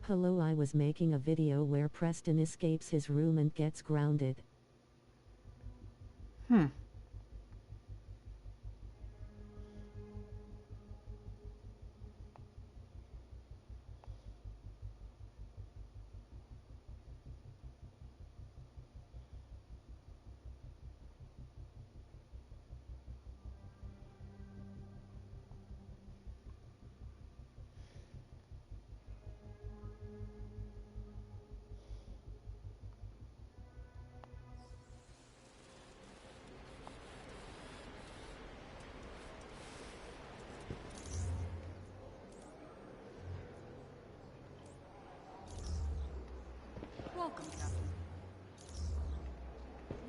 Hello, I was making a video where Preston escapes his room and gets grounded. Hmm. Welcome, Captain.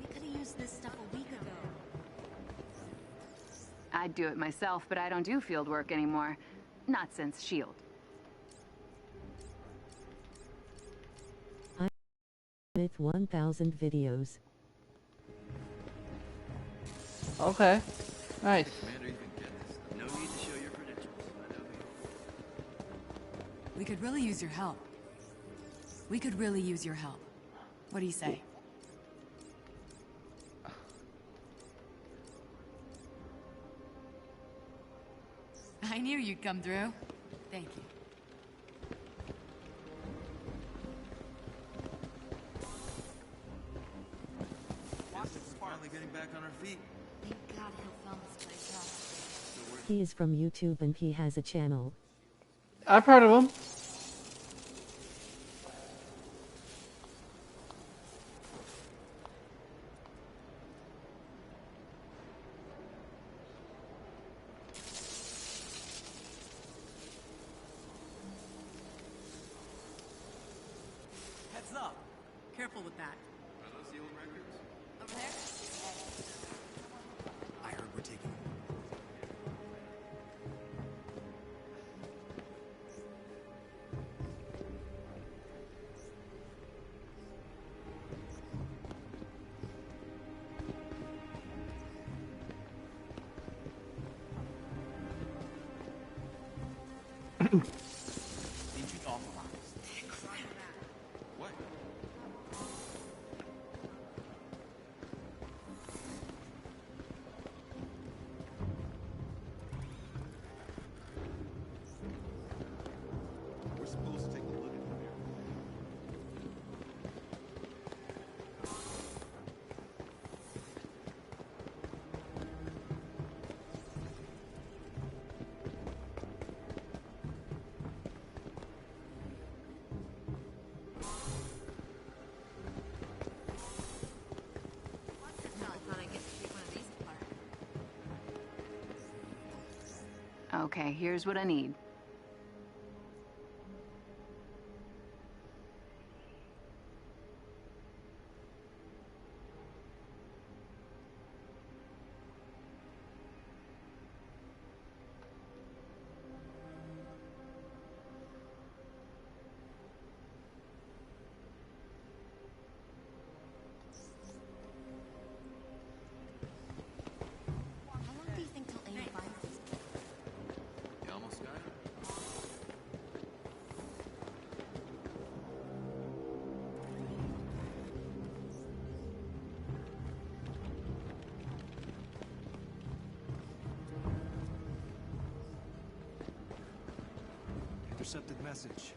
We could have used this stuff a week ago. I'd do it myself, but I don't do field work anymore. Not since S.H.I.E.L.D. I with 1,000 videos. Okay. Nice. Commander, you can get this. No need to show your credentials. I know you. We could really use your help. We could really use your help. What do you say? I knew you'd come through. Thank you. Finally getting back on our feet. Thank God he'll film this place up. He is from YouTube and he has a channel. I've heard of him. Heads up. Careful with that. Are those the old records? Over there? I heard we're taking Need you authorized. What? We're supposed to take a look at him here. Okay, here's what I need. How long do you think till Amy finds this? You almost got it? Intercepted message.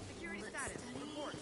Security status. Report.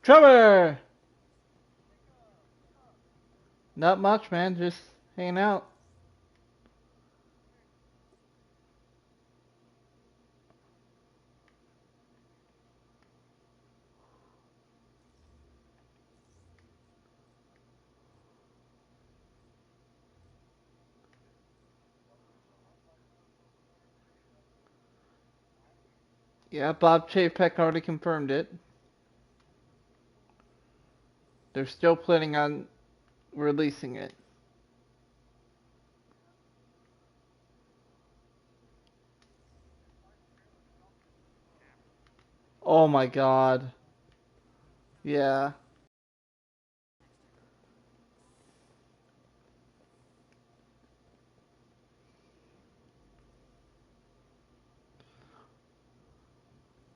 Trevor! Not much, man. Just hanging out. Yeah, Bob Chapek already confirmed it. They're still planning on releasing it. Oh my god. Yeah.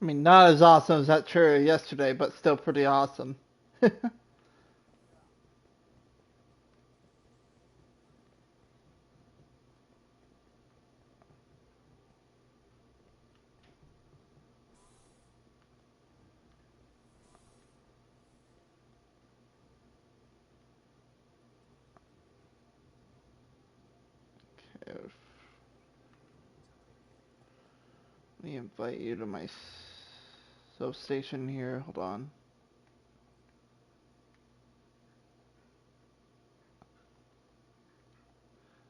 I mean, not as awesome as that trailer yesterday, but still pretty awesome. Let me invite you to my substation here. Hold on.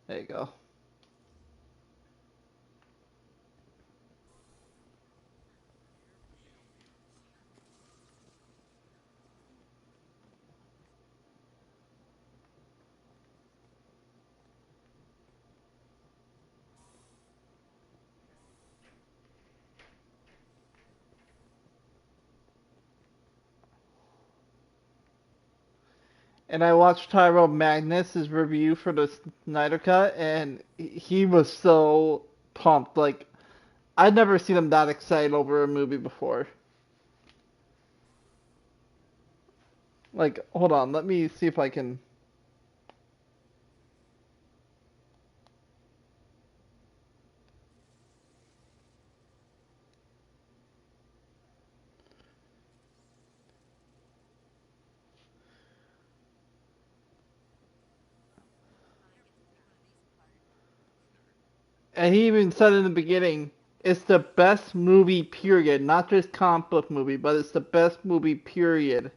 There you go. And I watched Tyrone Magnus's review for the Snyder Cut, and he was so pumped. Like, I'd never seen him that excited over a movie before. Like, hold on, let me see if I can. And he even said in the beginning, it's the best movie, period. Not just comic book movie, but it's the best movie, period,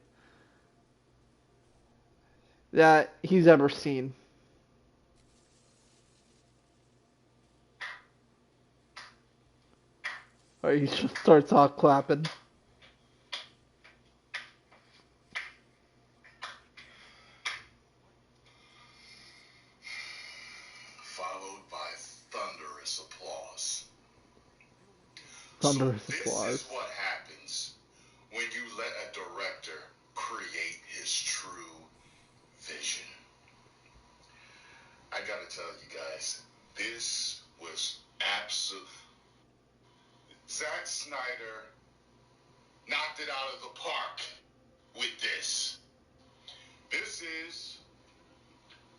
that he's ever seen. Or he just starts off clapping. Followed by thunderous applause. Thunderous So this applause. is what happens when you let a director create his true vision. I gotta tell you guys, this was absolute. Zack Snyder knocked it out of the park with this. This is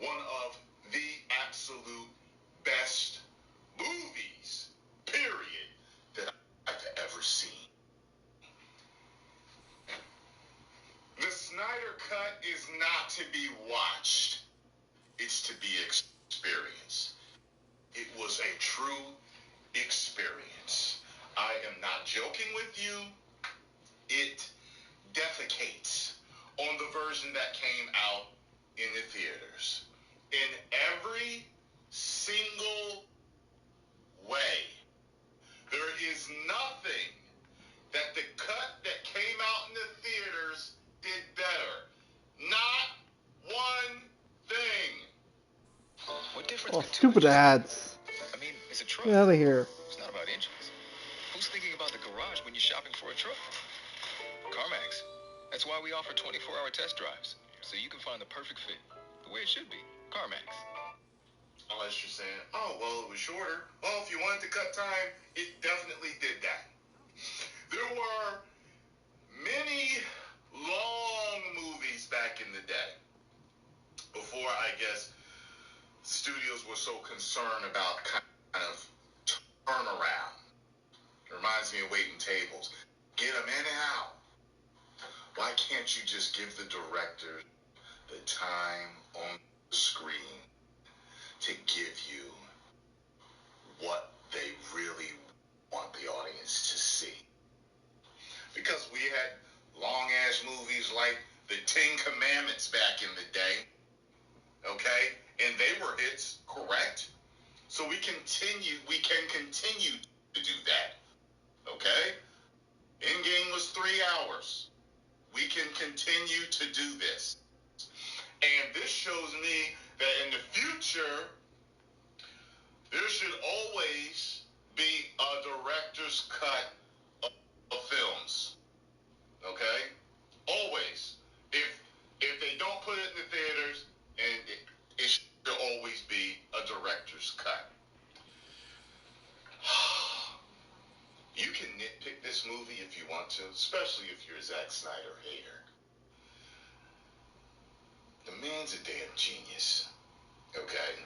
one of the absolute best movies, period, that I've ever seen. The Snyder Cut is not to be watched. It's to be experienced. It was a true experience. I am not joking with you. It defecates on the version that came out in the theaters. In every single way. There is nothing that the cut that came out in the theaters did better. Not one thing. What difference Oh, could 2 stupid inches make? ads. I mean, it's a truck. Get out of here. It's not about inches. Who's thinking about the garage when you're shopping for a truck? CarMax. That's why we offer 24-hour test drives, so you can find the perfect fit, the way it should be. CarMax. Unless you're saying, oh, well, it was shorter. Well, if you wanted to cut time, it definitely did that. There were many long movies back in the day, before, I guess, studios were so concerned about kind of turnaround. It reminds me of waiting tables. Get them in and out. Why can't you just give the director the time on the screen to give you what they really want the audience to see? Because we had long-ass movies like the Ten Commandments back in the day, okay? And they were hits, correct? So we can continue to do that, okay? 3 hours. We can continue to do this. And this shows me that in the future, there should always be a director's cut of films. Okay? Always. If they don't put it in the theaters, and it should always be a director's cut. You can nitpick this movie if you want to, especially if you're a Zack Snyder hater. The man's a damn genius. Okay?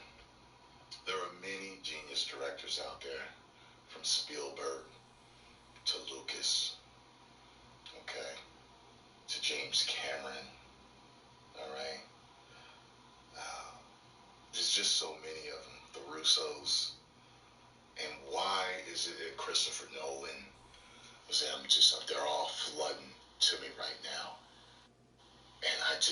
There are many genius directors out there, from Spielberg to Lucas, okay, to James Cameron, all right? There's just so many of them. The Russos. And why is it that Christopher Nolan was they're all flooding to me right now. And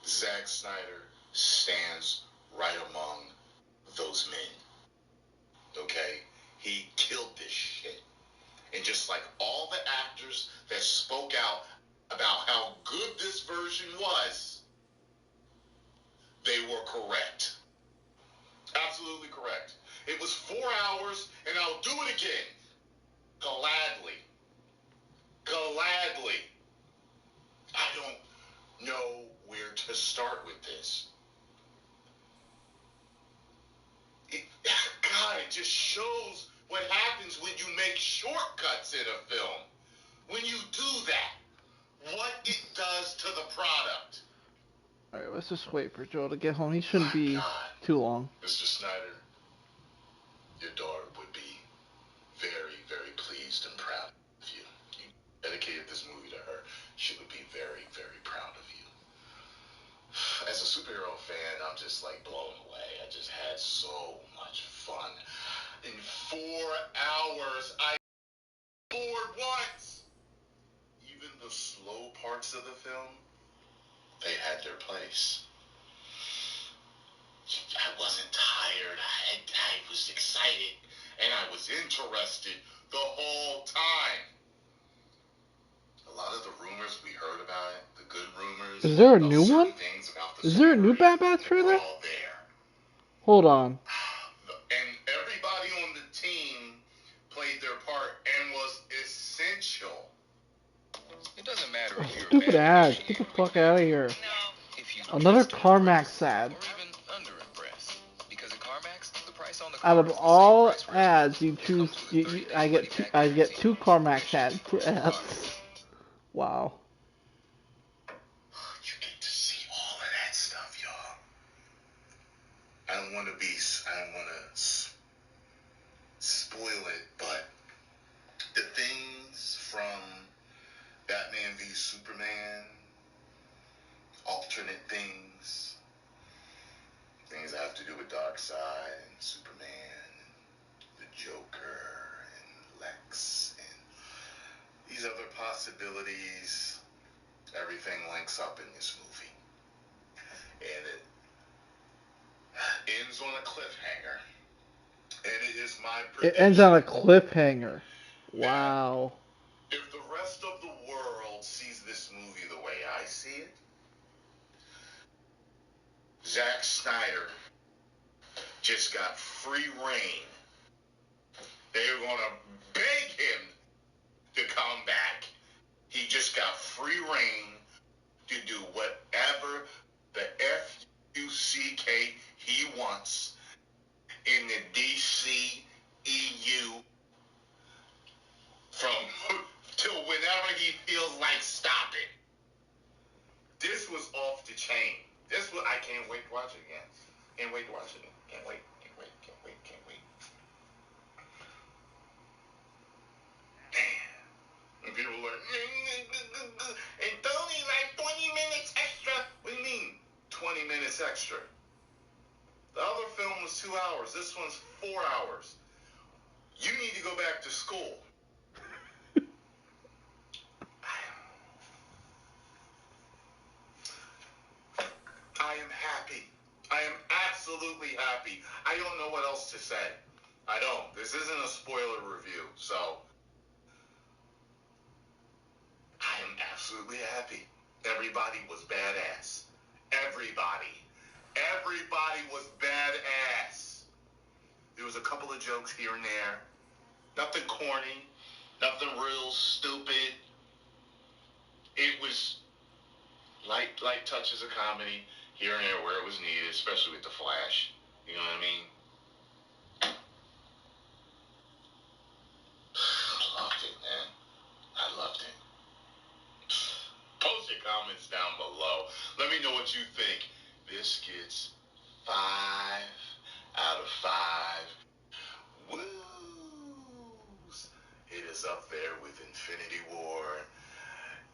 Zack Snyder stands right among those men. Okay? He killed this shit. And just like all the actors that spoke out about how good this version was, they were correct. Absolutely correct. It was 4 hours, and I'll do it again. Gladly. Gladly. I don't know where to start with this. God, it just shows what happens when you make shortcuts in a film. When you do that, what it does to the product. Alright, let's just wait for Joe to get home. He shouldn't be too long. Mr. Snyder, your daughter would be very, very pleased and proud of you. You dedicated this movie to her. She would be very, very proud of you. As a superhero fan, I'm just like blown away. I just had so much fun. In 4 hours, I bored once. Even the slow parts of the film, they had their place. I wasn't tired. I was excited, and I was interested the whole time. A lot of the rumors we heard about it, the good rumors. Is there a new one? Is there a new Batman trailer? All there. Hold on. And everybody on the team played their part and was essential. It doesn't matter if you're Stupid a ad. Get the fuck out of here. Another CarMax ad. Or even underimpressed. Because at CarMax, the price on the Out car of is the all same price for ads you insurance. choose, I get two CarMax ads. Wow. You get to see all of that stuff, y'all. I don't want to spoil it, but the things from Batman v Superman, alternate things that have to do with Darkseid and Superman, and the Joker and Lex, and these other possibilities, everything links up in this movie. And it ends on a cliffhanger. And it is my prediction. It ends on a cliffhanger. Wow. If the rest of the world sees this movie the way I see it, Zack Snyder just got free reign. They're going to beg him to come back. He just got free reign to do whatever the F-U-C-K he wants in the DC EU from till whenever he feels like stopping. This was off the chain. I can't wait to watch it again. Can't wait to watch it again. Can't wait. And people are like, it's only like 20 minutes extra. What do you mean, 20 minutes extra? The other film was 2 hours. This one's 4 hours. You need to go back to school. I am happy. I am absolutely happy. I don't know what else to say. I don't. This isn't a spoiler review, so absolutely happy. Everybody was badass. Everybody. Everybody was badass. There was a couple of jokes here and there. Nothing corny. Nothing real stupid. It was light touches of comedy here and there where it was needed, especially with the Flash. You know what I mean? I loved it, man. I loved it. Post your comments down below. Let me know what you think. This gets 5 out of 5. Woos! It is up there with Infinity War.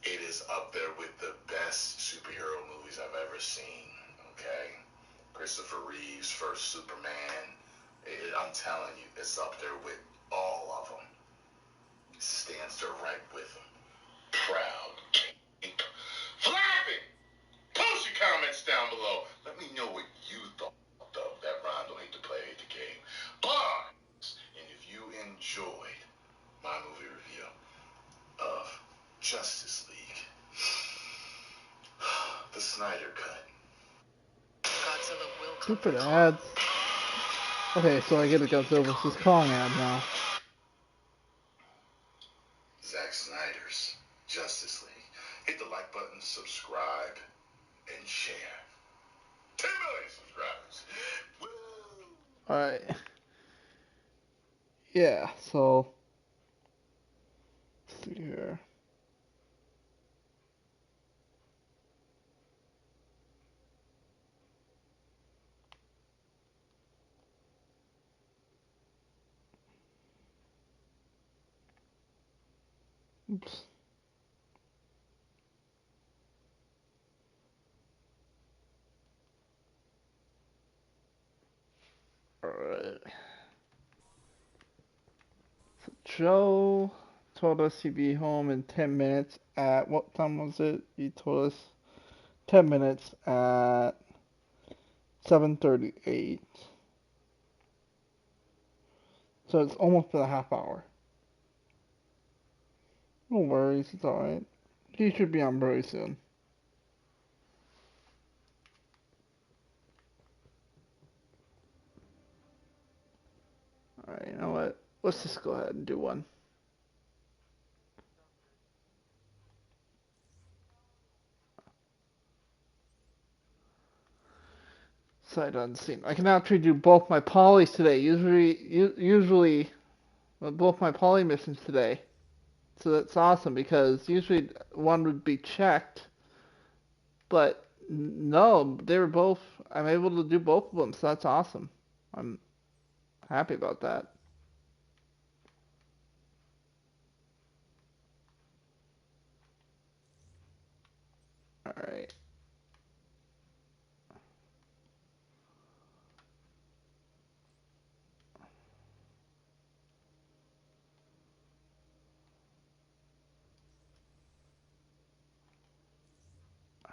It is up there with the best superhero movies I've ever seen. Okay? Christopher Reeve's first Superman. I'm telling you, it's up there with all of them. It stands to right with them. Proud. Flapping! Post your comments down below. Let me know what you thought of that rhyme. Don't hate to play the game. But, and if you enjoyed my movie review of Justice League, the Snyder Cut. Godzilla will come Stupid for Kong. ads. Okay, so I get a Godzilla vs. Kong ad now. Zack Snyder's Justice League. Hit the like button, subscribe, and share. 10 million subscribers. Woo! Alright. Yeah, so let's see here. Oops. Alright. So Joe told us he'd be home in 10 minutes at, what time was it? He told us 10 minutes at 7:38. So it's almost been a half hour. No worries, it's alright. He should be on very soon. Alright, you know what? Let's just go ahead and do one. Sight unseen. I can actually do both my polys today. Usually both my poly missions today. So that's awesome because usually one would be checked, but no, they were both. I'm able to do both of them, so that's awesome. I'm happy about that. All right.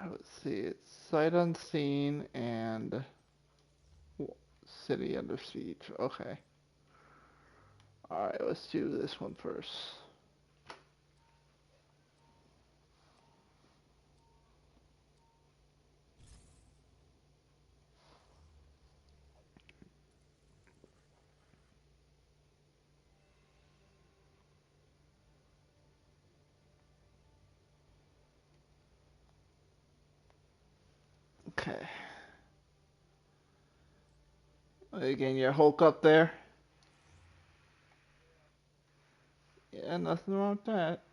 Let's see. It's sight unseen and city under siege. Okay. All right. Let's do this one first. Okay. Again, your Hulk up there. Yeah, nothing wrong with that.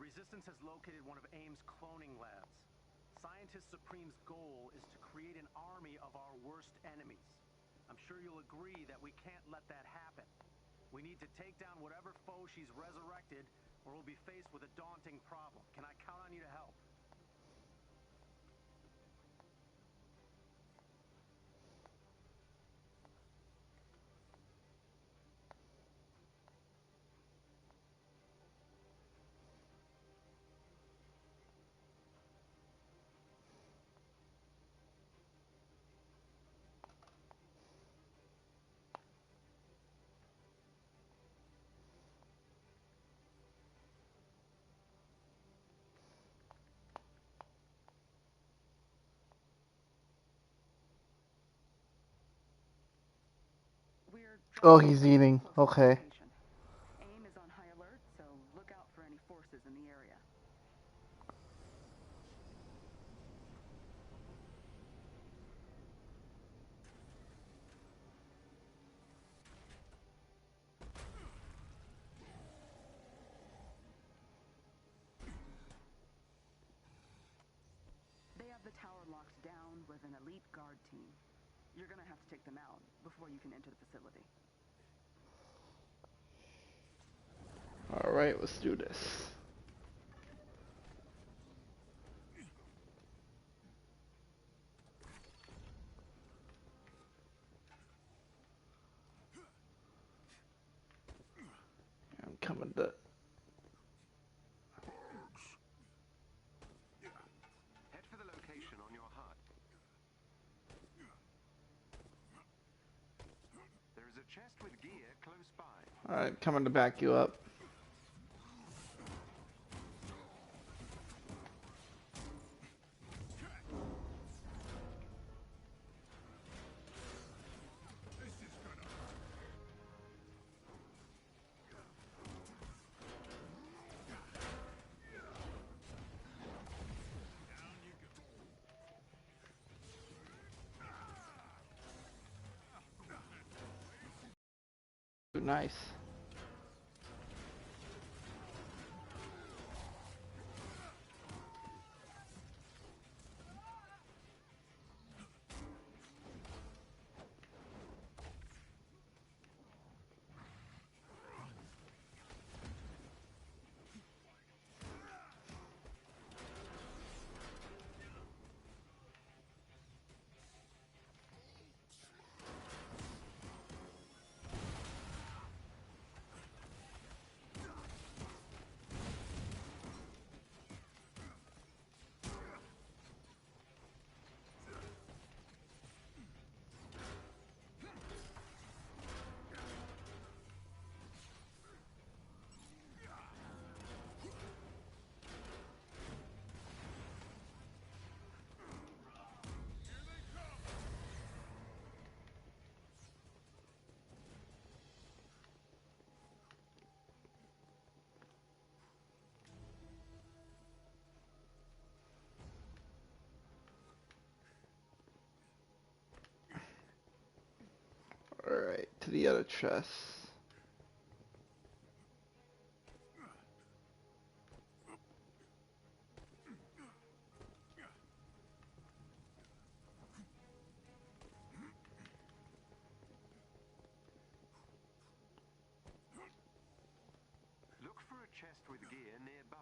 Resistance has located one of AIM's cloning labs. Scientist Supreme's goal is to create an army of our worst enemies. I'm sure you'll agree that we can't let that happen. We need to take down whatever foe she's resurrected, or we'll be faced with a daunting problem. Can I count on you to help? Oh, he's eating. Okay. AIM is on high alert, so look out for any forces in the area. They have the tower locked down with an elite guard team. You're gonna have to take them out before you can enter the facility. Alright, let's do this. I'm coming to... Head for the location on your HUD. There is a chest with gear close by. Alright, coming to back you up. Nice. Alright, to the other chest. Look for a chest with gear nearby.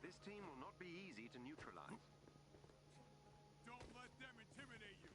This team will not be easy to neutralize. Don't let them intimidate you.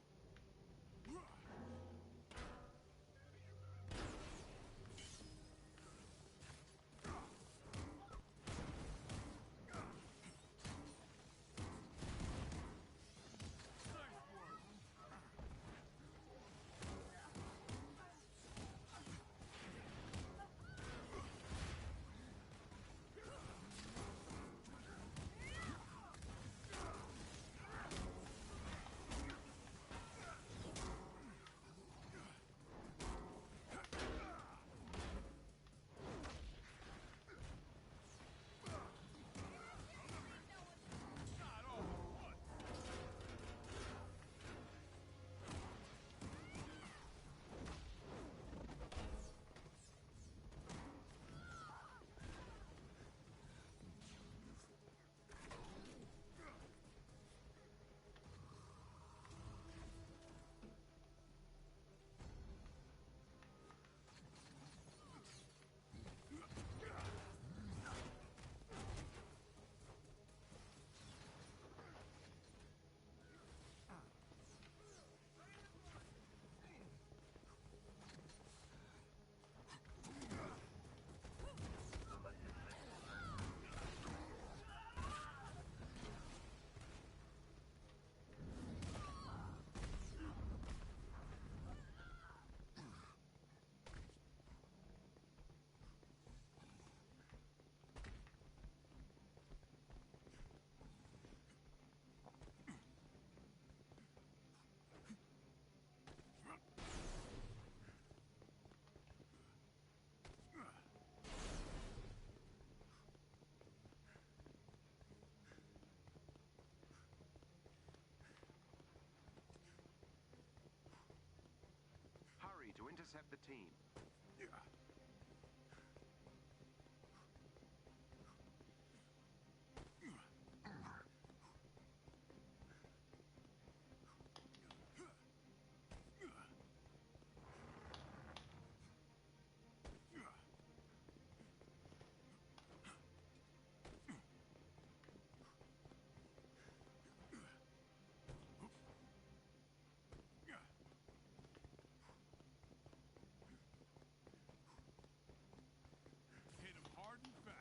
intercept the team. Hit him hard and fast.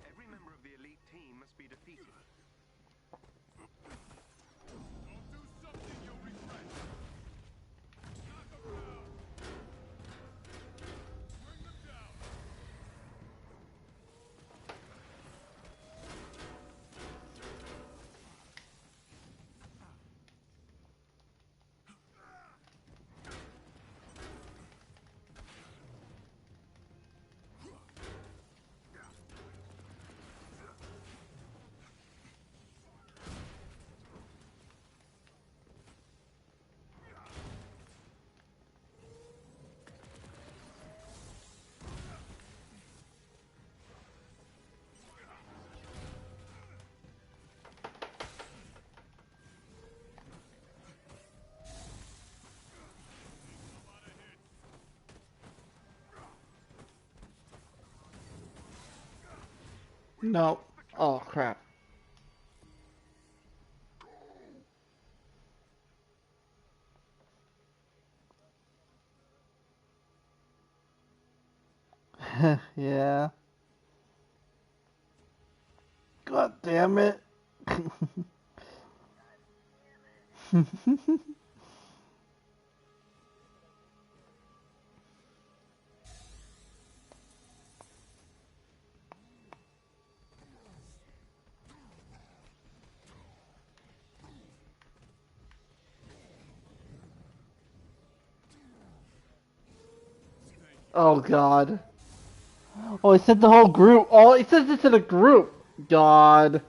Every member of the elite team must be defeated. Don't do something you'll regret. Knock him down. Bring them down. No. Oh crap. Yeah. God damn it. Oh god. Oh, he said the whole group. Oh, he says this in a group. God.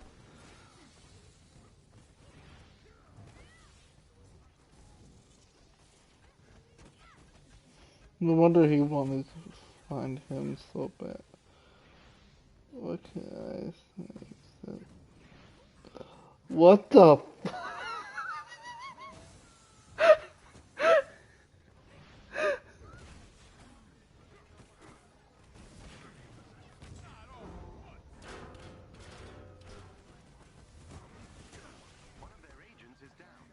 No wonder he wanted to find him so bad. What can I say? What the? One of their agents is down.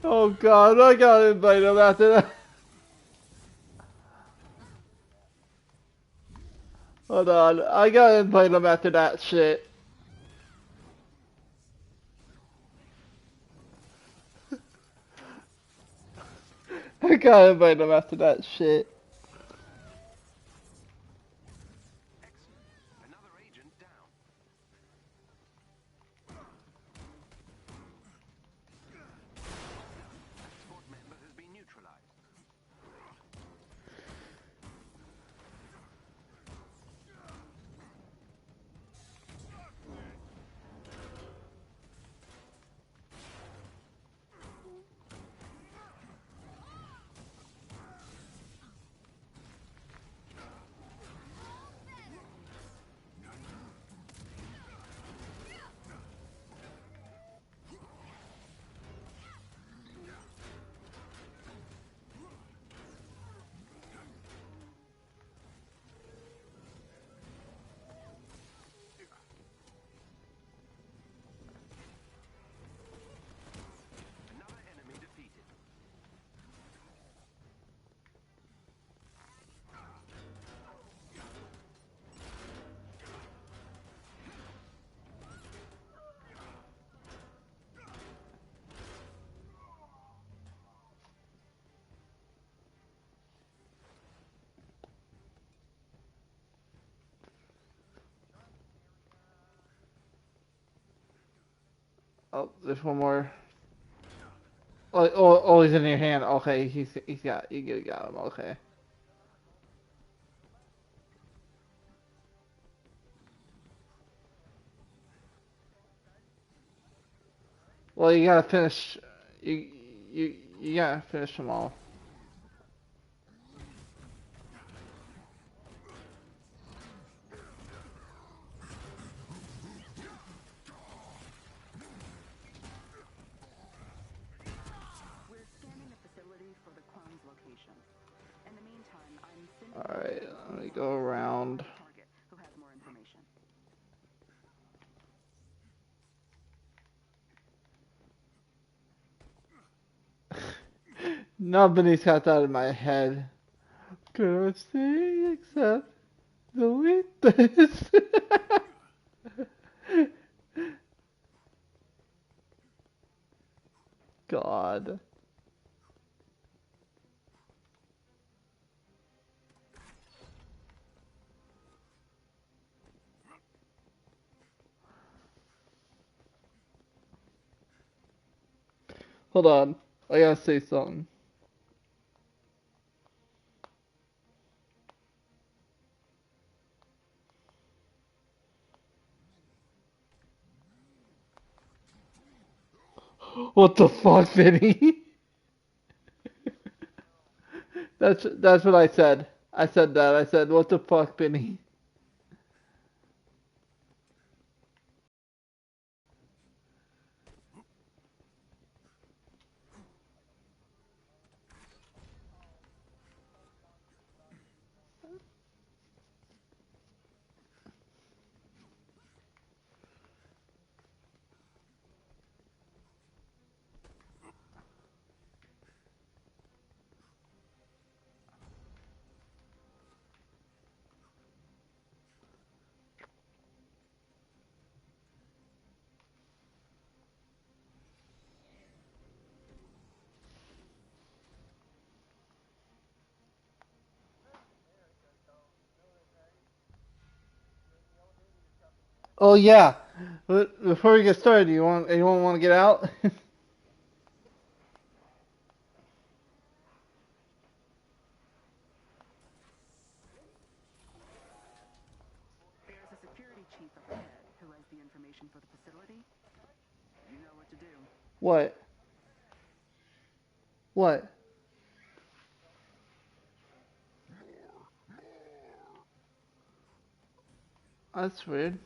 Oh god, I gotta invite him after that. Hold on, I gotta invite him after that shit. I gotta invite him after that shit. Excellent. Another agent down. An escort member has been neutralized. Oh, there's one more. Oh, he's in your hand. Okay, he's got you got him. Okay. Well, you gotta finish. You you gotta finish them all. We're scanning the facility for the clone's location. In the meantime, I'm sending All right, let me go around. target who has more information. Nobody's got that in my head. Gonna say except delete this. God. Hold on. I gotta say something. What the fuck, Vinny? That's what I said. I said that. I said, what the fuck, Vinny? Oh yeah. Before we get started, anyone want to get out? There's a security chief up ahead who has the information for the facility. You know what to do. What? What? That's weird.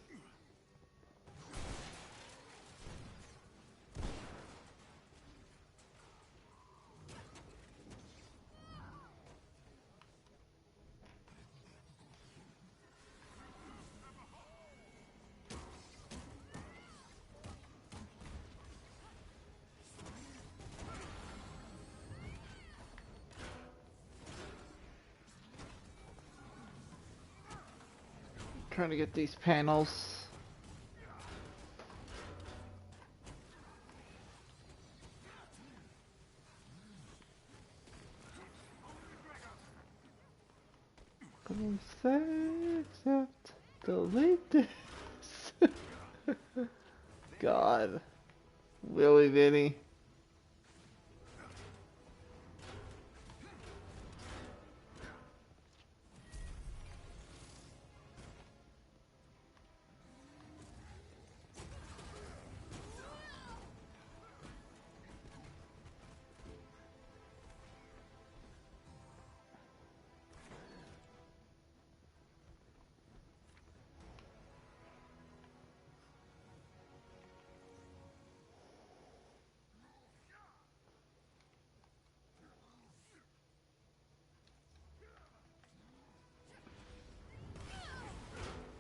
Trying to get these panels. Gonna say except delete this. God. Willy Vinny.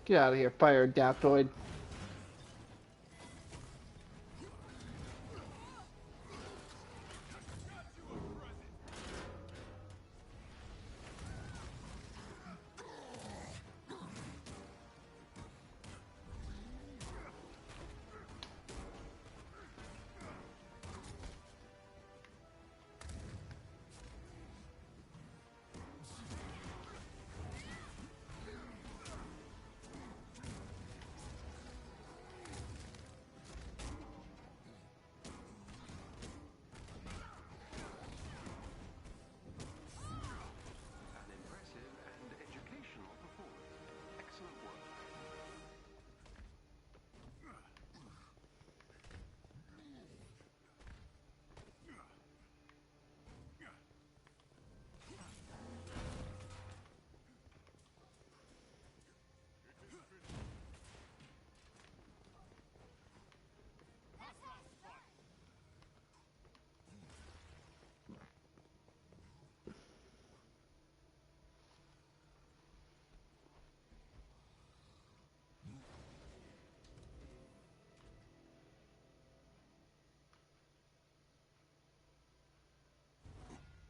Get out of here, fire adaptoid.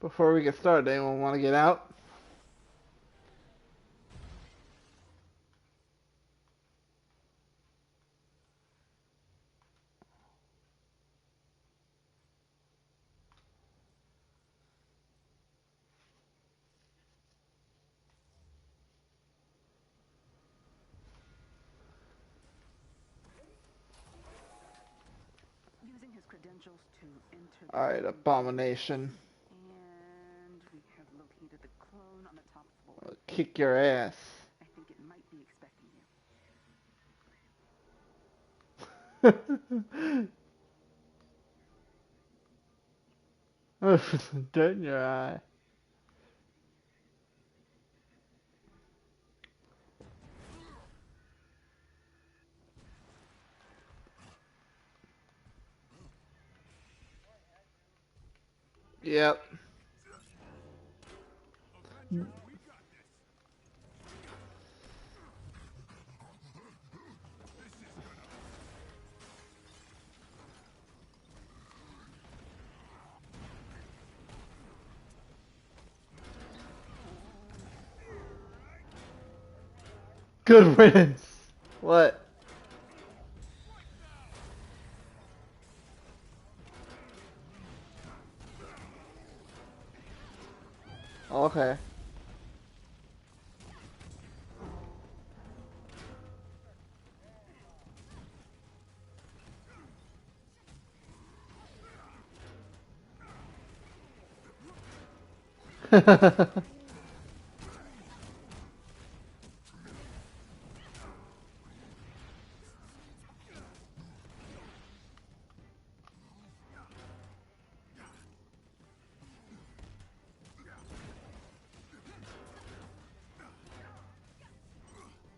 Before we get started, anyone want to get out? Using his credentials to enter the Alright, Abomination. and we have located the clone on the top floor. I'll kick your ass. I think it might be expecting you. Dirt in your eye. Yep. Avengers, we got this. This is gonna Good riddance. What? Okay.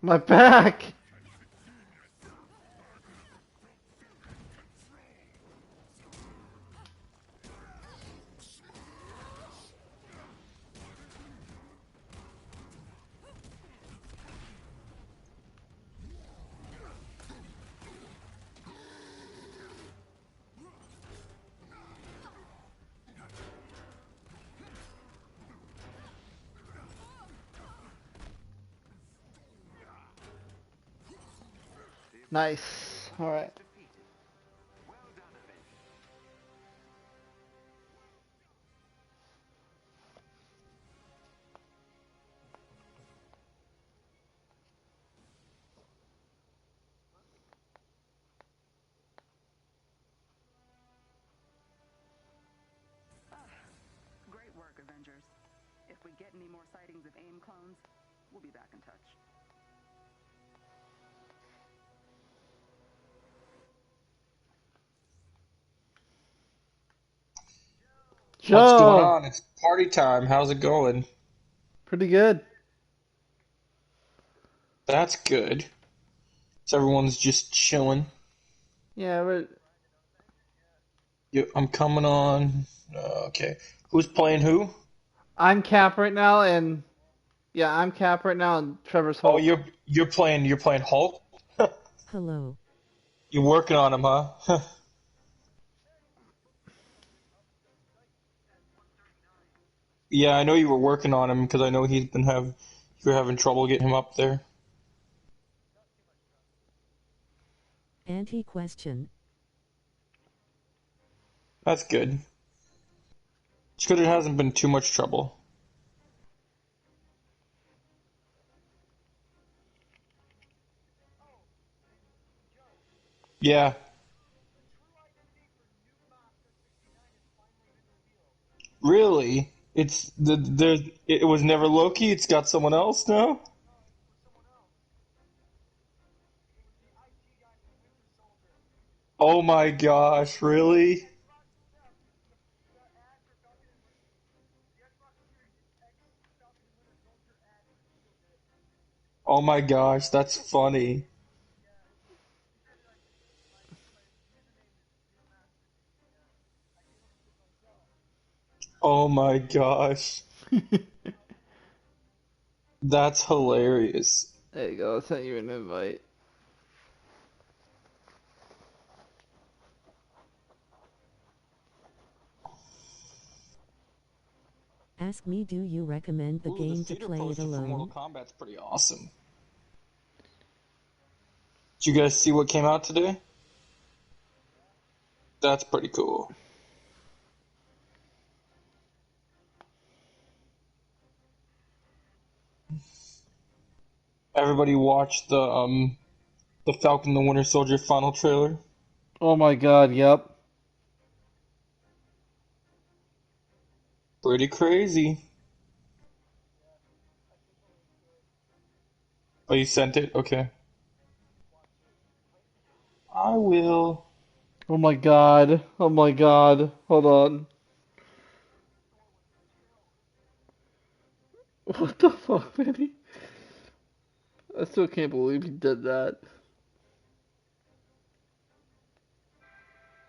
My back! Nice. Alright. Well done, Avengers. Great work, Avengers. If we get any more sightings of AIM clones, we'll be back in touch. What's going Joe! on? It's party time. How's it going? Pretty good. That's good. So everyone's just chilling. Yeah, but Yep, I'm coming on. Okay. Who's playing who? I'm Cap right now, and yeah, I'm Cap right now, and Trevor's Oh, Hulk. you're playing Hulk? Hello. You're working on him, huh? Yeah, I know you were working on him because I know you were having trouble getting him up there. Anti-question. That's good. It's good it hasn't been too much trouble. Yeah. Really? It was never Loki. It's got someone else now. Oh my gosh! Really? Oh my gosh! That's funny. Oh my gosh! That's hilarious. There you go, I sent you an invite. ask me, do you recommend the Ooh, game the to theater play it poster for Mortal alone? Kombat's pretty awesome. Did you guys see what came out today? That's pretty cool. Everybody watched the Falcon the Winter Soldier final trailer? Oh my god, yep. Pretty crazy. Oh, you sent it? Okay. I will. Oh my god. Oh my god. Hold on. What the fuck, man? I still can't believe he did that.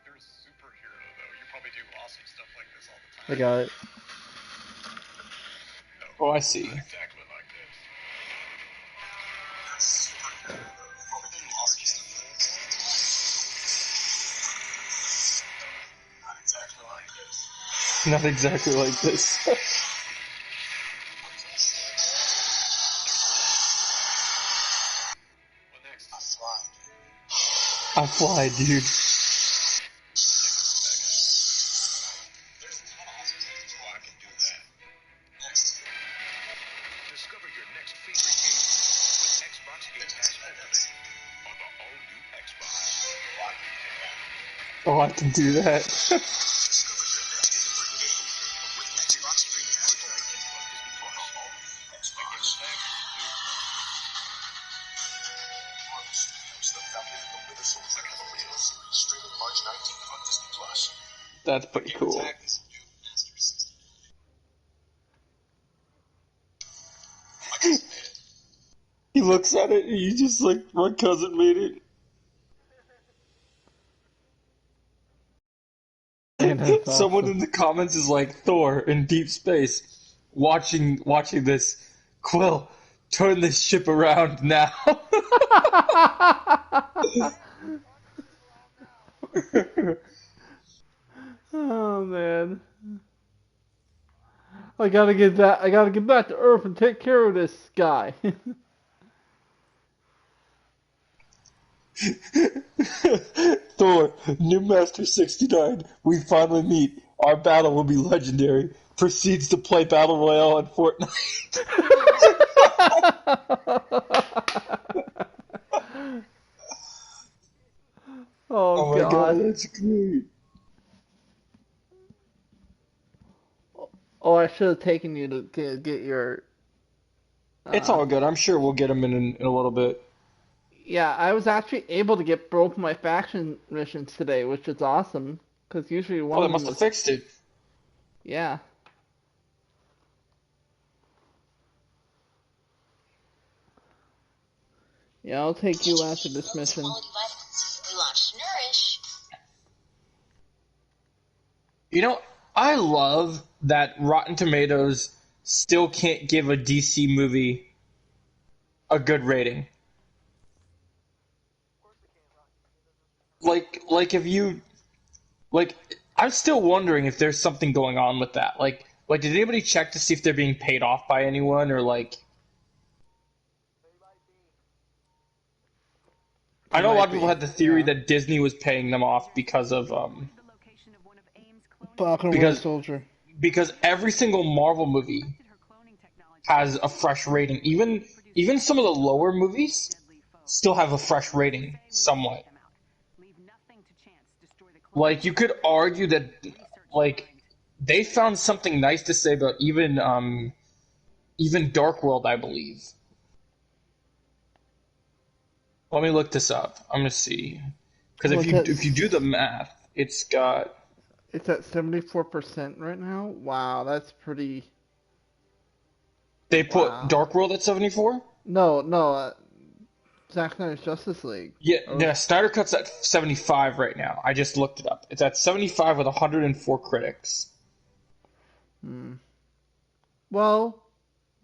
You're a superhero, though. You probably do awesome stuff like this all the time. I got it. Oh, I see. Not exactly like this. Not exactly like this. Not exactly like this. What next? I fly. I fly, dude. There's a ton of awesome things. Well, I can do that. Next. Discover your next favorite game with Xbox Game Pass Ultimate on the all-new Xbox. Well, I can do that. Oh, I can do that. Discover your next favorite game with Xbox streaming March 19th on Disney Plus. Xbox. The Falcon and the Winter Soldier Cavalry series streaming March 19th on Disney Plus. That's pretty cool. He looks at it and he's just like, my cousin made it. Someone in the comments is like, Thor in deep space, watching this. Quill, turn this ship around now. Oh man. I gotta get back to Earth and take care of this guy. Thor, New Master 69, we finally meet. Our battle will be legendary. Proceeds to play Battle Royale on Fortnite. Oh my god, god, that's great. Oh, I should have taken you to get your. It's all good. I'm sure we'll get him in a little bit. Yeah, I was actually able to get both my faction missions today, which is awesome. Because usually one Oh, of they them must have fixed it. Yeah. Yeah, I'll take you after this mission. We launched Nourish. You know, I love that Rotten Tomatoes still can't give a DC movie a good rating. Like if you, like, I'm still wondering if there's something going on with that. Like, did anybody check to see if they're being paid off by anyone, or like? I know a lot of people had the theory that Disney was paying them off because of Falcon Winter Soldier. Because every single Marvel movie has a fresh rating. Even some of the lower movies still have a fresh rating somewhat. Like, you could argue that, like, they found something nice to say about even Dark World, I believe. Let me look this up. I'm gonna see, because if you do the math, it's at 74% right now. Wow, that's pretty. They put Dark World at 74? No, Zack Snyder's Justice League. Yeah, Snyder Cut's at 75 right now. I just looked it up. It's at 75 with 104 critics. Well,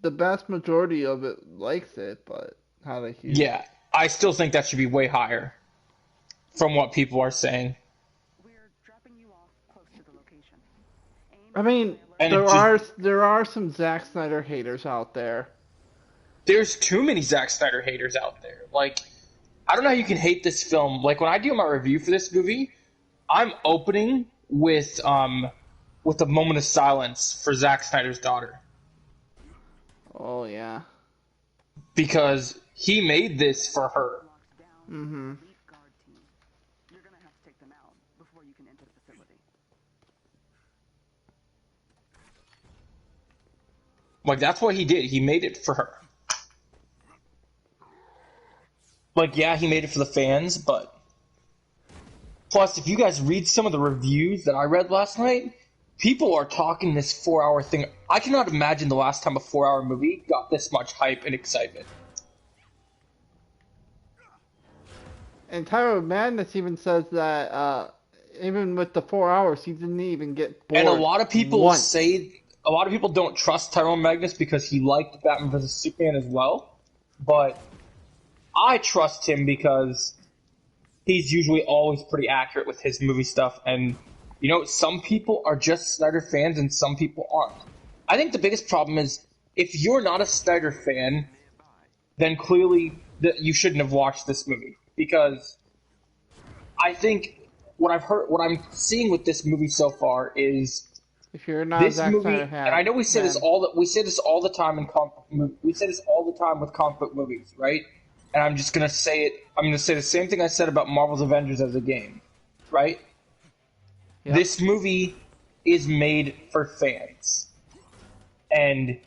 the vast majority of it likes it, but how they hear. Yeah, I still think that should be way higher, from what people are saying. I mean, And there are some Zack Snyder haters out there. There's too many Zack Snyder haters out there. Like, I don't know how you can hate this film. Like, when I do my review for this movie, I'm opening with a moment of silence for Zack Snyder's daughter. Oh yeah. Because he made this for her. Mm-hmm. You're gonna have to take them out before you can enter the facility. Like, that's what he did. He made it for her. Like, yeah, he made it for the fans, but... Plus, if you guys read some of the reviews that I read last night, people are talking this 4-hour thing. I cannot imagine the last time a 4-hour movie got this much hype and excitement. And Tyro Madness even says that even with the 4 hours, he didn't even get bored. And a lot of people once. a lot of people don't trust Tyrone Magnus because he liked Batman vs. Superman as well. But I trust him because he's usually always pretty accurate with his movie stuff. And, you know, some people are just Snyder fans and some people aren't. I think the biggest problem is if you're not a Snyder fan, then clearly you shouldn't have watched this movie. Because I think what I'm seeing with this movie so far is if you're not this a Zack movie, Snyder and I know we say this all the time in we say this all the time with comic book movies, right? And I'm just gonna say it. I'm gonna say the same thing I said about Marvel's Avengers as a game, right? Yep. This movie is made for fans, and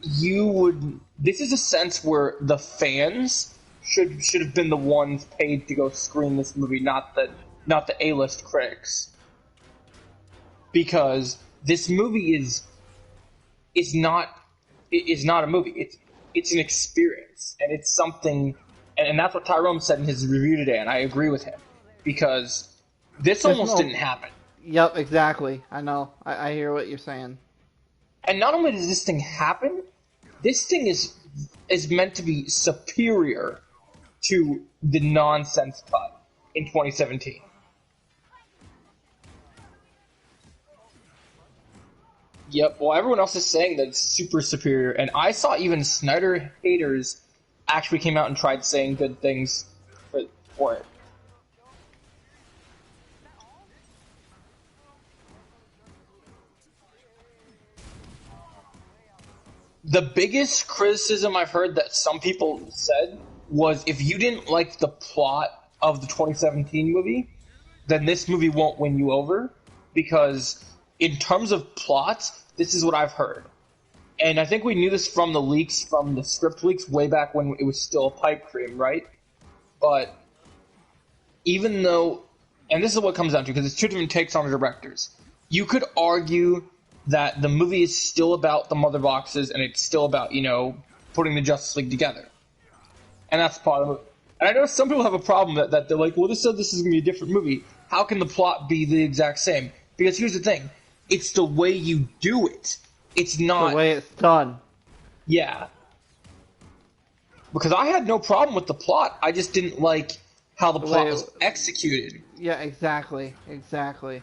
this is a sense where the fans should have been the ones paid to go screen this movie, not the A-list critics. Because this movie is not a movie. It's an experience, and it's something, and that's what Tyrone said in his review today, and I agree with him because this almost didn't happen. Yep, exactly. I know. I hear what you're saying. And not only does this thing happen, this thing is meant to be superior to the nonsense cut in 2017. Yep, well, everyone else is saying that it's super superior, and I saw even Snyder haters actually came out and tried saying good things for it. The biggest criticism I've heard that some people said was if you didn't like the plot of the 2017 movie, then this movie won't win you over, because in terms of plots, this is what I've heard. And I think we knew this from the leaks, from the script leaks way back when it was still a pipe dream, right? But even though, and this is what it comes down to, because it's two different takes on the directors, you could argue that the movie is still about the mother boxes and it's still about, you know, putting the Justice League together. And that's part of it. And I know some people have a problem that they're like, well, this said this is going to be a different movie. How can the plot be the exact same? Because here's the thing. It's the way you do it. It's not... the way it's done. Yeah. Because I had no problem with the plot. I just didn't like how the plot was executed. Yeah, exactly. Exactly.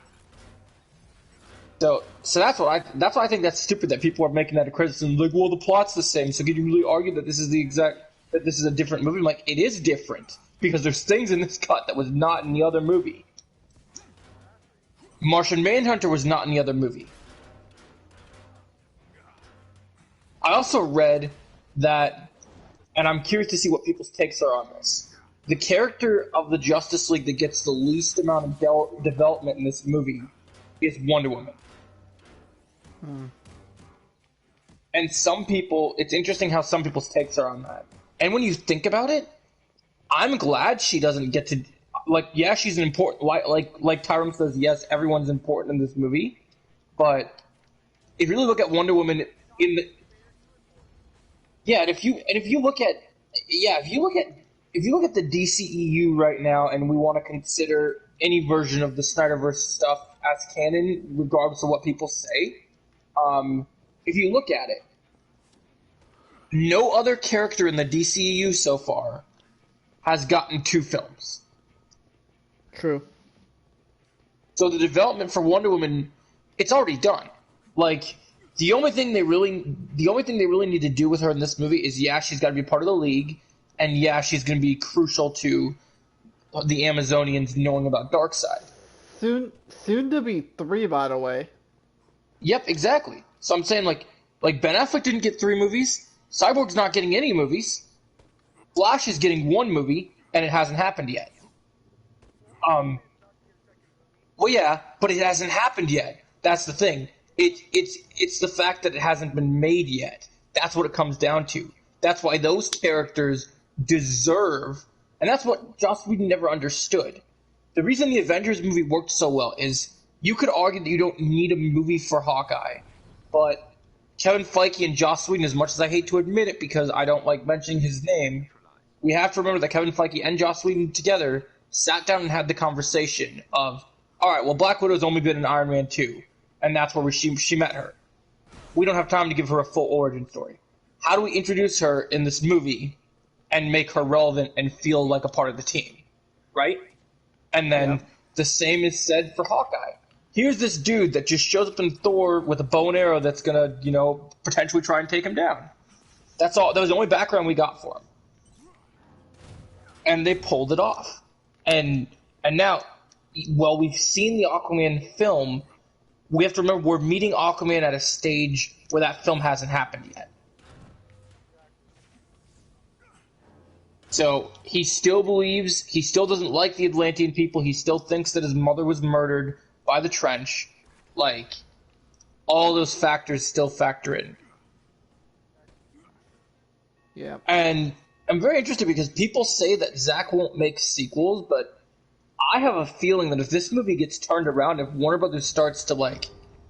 So that's why I think that's stupid that people are making that a criticism. Like, well, the plot's the same, so could you really argue that this is a different movie? I'm like, it is different because there's things in this cut that was not in the other movie. Martian Manhunter was not in the other movie. I also read that, and I'm curious to see what people's takes are on this. The character of the Justice League that gets the least amount of development in this movie is Wonder Woman. And some people, it's interesting how some people's takes are on that. And when you think about it, I'm glad she doesn't get to, like, yeah, she's an important, like Tyrone says, yes, everyone's important in this movie. But if you really look at Wonder Woman in the, yeah, and if you look at the DCEU right now, and we want to consider any version of the Snyderverse stuff as canon, regardless of what people say, if you look at it, no other character in the DCEU so far has gotten 2 films. True. So the development for Wonder Woman It's already done. Like the only thing they really need to do with her in this movie is she's got to be part of the League, and she's going to be crucial to the Amazonians knowing about Darkseid. Soon to be 3, by the way. Yep, exactly. So I'm saying like Ben Affleck didn't get 3 movies. Cyborg's not getting any movies. Flash is getting 1 movie, and it hasn't happened yet. Well, yeah, but it hasn't happened yet. That's the thing. It's the fact that it hasn't been made yet. That's what it comes down to. That's why those characters deserve, and that's what Joss Whedon never understood. The reason the Avengers movie worked so well is you could argue that you don't need a movie for Hawkeye, but Kevin Feige and Joss Whedon, as much as I hate to admit it because I don't like mentioning his name, we have to remember that Kevin Feige and Joss Whedon together sat down and had the conversation of, all right, well, Black Widow's only been in Iron Man 2, and that's where she met her. We don't have time to give her a full origin story. How do we introduce her in this movie and make her relevant and feel like a part of the team, right? And then the same is said for Hawkeye. Here's this dude that just shows up in Thor with a bow and arrow that's gonna, potentially try and take him down. That's all. That was the only background we got for him. And they pulled it off. And now, well, we've seen the Aquaman film. We have to remember we're meeting Aquaman at a stage where that film hasn't happened yet. So he still believes, he still doesn't like the Atlantean people. He still thinks that his mother was murdered by the Trench. Like, all those factors still factor in. Yeah. And I'm very interested because people say that Zack won't make sequels, but I have a feeling that if this movie gets turned around, if Warner Brothers starts to,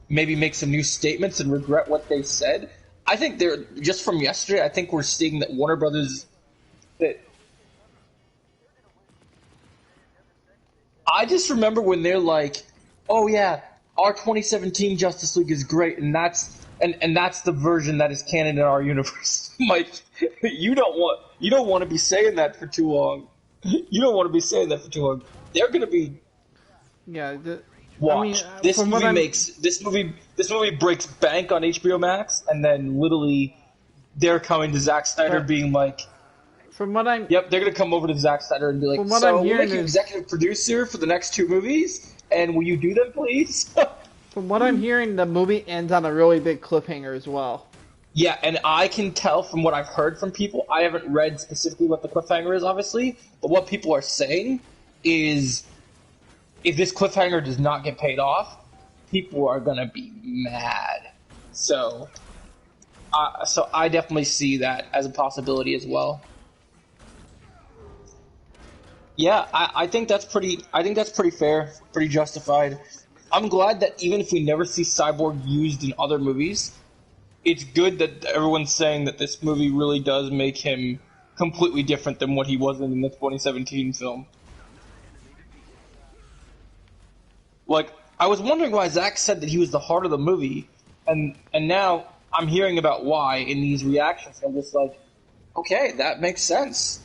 maybe make some new statements and regret what they said, I think just from yesterday, I think we're seeing that Warner Brothers... I just remember when they're like, oh yeah, our 2017 Justice League is great, and that's the version that is canon in our universe. Mike, you don't want to be saying that for too long. You don't want to be saying that for too long. They're gonna be. Yeah. Watch. This movie breaks bank on HBO Max, and then literally they're coming to Zack Snyder being like. From what I'm. Yep, they're gonna come over to Zack Snyder and be like, "So we'll make you executive producer for the next 2 movies, and will you do them, please?" From what I'm hearing, the movie ends on a really big cliffhanger as well. Yeah, and I can tell from what I've heard from people. I haven't read specifically what the cliffhanger is, obviously, but what people are saying is, if this cliffhanger does not get paid off, people are gonna be mad. So I definitely see that as a possibility as well. Yeah, I think that's pretty. I think that's pretty fair, pretty justified. I'm glad that even if we never see Cyborg used in other movies, it's good that everyone's saying that this movie really does make him completely different than what he was in the 2017 film. Like, I was wondering why Zack said that he was the heart of the movie, and now I'm hearing about why in these reactions. I'm just like, okay, that makes sense.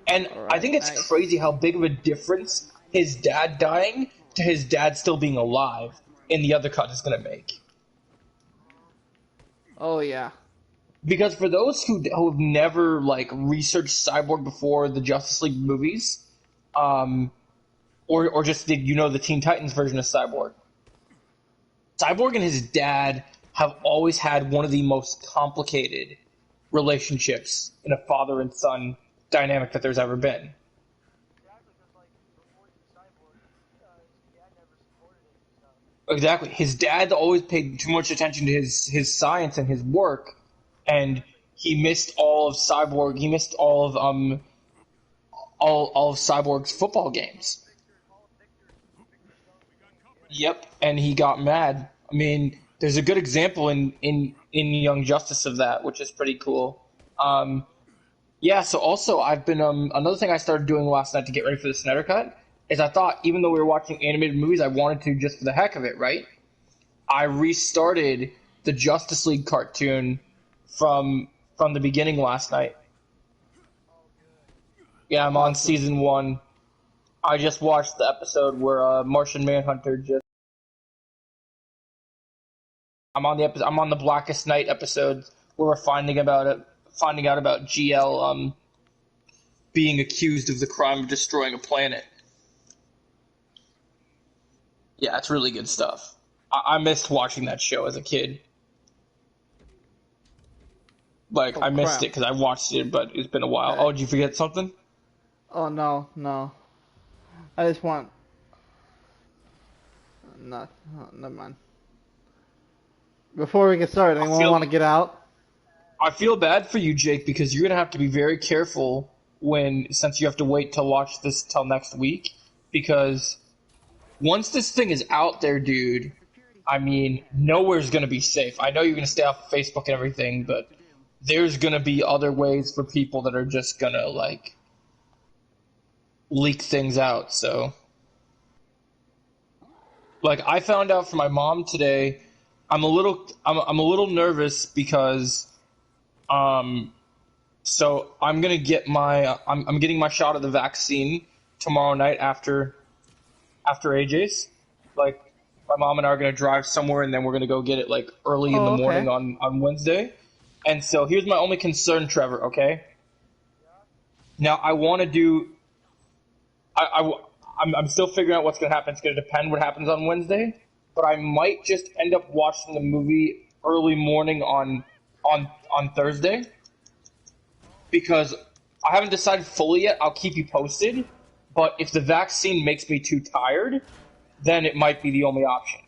And I think it's crazy how big of a difference his dad dying to his dad still being alive in the other cut is going to make. Oh, yeah. Because for those who have never, researched Cyborg before the Justice League movies, or just did the Teen Titans version of Cyborg, Cyborg and his dad have always had one of the most complicated relationships in a father and son dynamic that there's ever been. Exactly. His dad always paid too much attention to his science and his work, and he missed all of Cyborg. He missed all of Cyborg's football games. Yep, and he got mad. I mean, there's a good example in Young Justice of that, which is pretty cool. Yeah, so also I've been another thing I started doing last night to get ready for the Snyder Cut is I thought even though we were watching animated movies, I wanted to just for the heck of it, right? I restarted the Justice League cartoon from the beginning last night. Yeah, I'm on season 1. I just watched the episode where Martian Manhunter just. I'm on the Blackest Night episode where we're finding out about GL being accused of the crime of destroying a planet. Yeah, it's really good stuff. I missed watching that show as a kid. Like, I missed it because I watched it, but it's been a while. Okay. Oh, did you forget something? Oh, no. I just want... No, never mind. Before we get started, anyone want to get out? I feel bad for you, Jake, because you're going to have to be very careful since you have to wait to watch this till next week, because once this thing is out there, dude, I mean, nowhere's going to be safe. I know you're going to stay off Facebook and everything, but there's going to be other ways for people that are just going to, like, leak things out, so... Like, I found out from my mom today, I'm a little nervous because, so I'm gonna get I'm getting my shot of the vaccine tomorrow night after AJ's. Like, my mom and I are gonna drive somewhere and then we're gonna go get it, like, early in the morning on Wednesday. And so here's my only concern, Trevor, okay? Now, I want to do, I'm still figuring out what's going to happen. It's going to depend what happens on Wednesday, but I might just end up watching the movie early morning on Thursday, because I haven't decided fully yet. I'll keep you posted, but if the vaccine makes me too tired, then it might be the only option.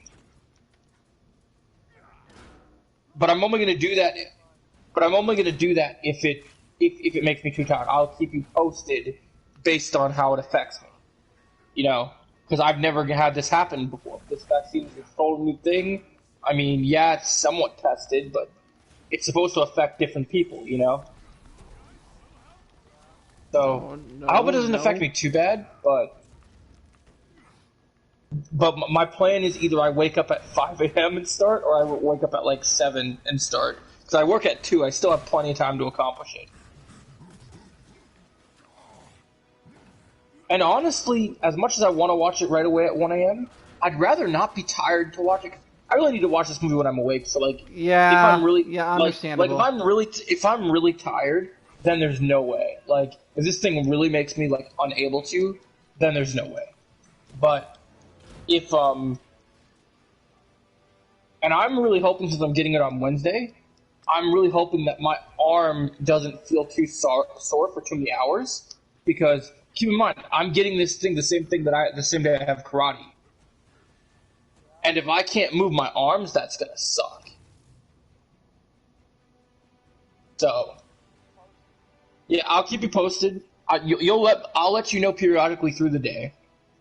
But I'm only going to do that. If it makes me too tired. I'll keep you posted based on how it affects me. You know, because I've never had this happen before. This vaccine is a total new thing. I mean, yeah, it's somewhat tested, but it's supposed to affect different people, you know? So, I hope it doesn't affect me too bad, but my plan is either I wake up at 5 a.m. and start, or I wake up at like 7 and start. Because I work at 2, I still have plenty of time to accomplish it. And honestly, as much as I want to watch it right away at 1 a.m., I'd rather not be tired to watch it. I really need to watch this movie when I'm awake. So, like, if I'm really, understandable. Like, if I'm really tired, then there's no way. Like, if this thing really makes me, like, unable to, then there's no way. But if and I'm really hoping, since I'm getting it on Wednesday, I'm really hoping that my arm doesn't feel too sore for too many hours, because keep in mind, I'm getting this thing the same day I have karate. And if I can't move my arms, that's gonna suck. So, yeah, I'll keep you posted. I'll let you know periodically through the day,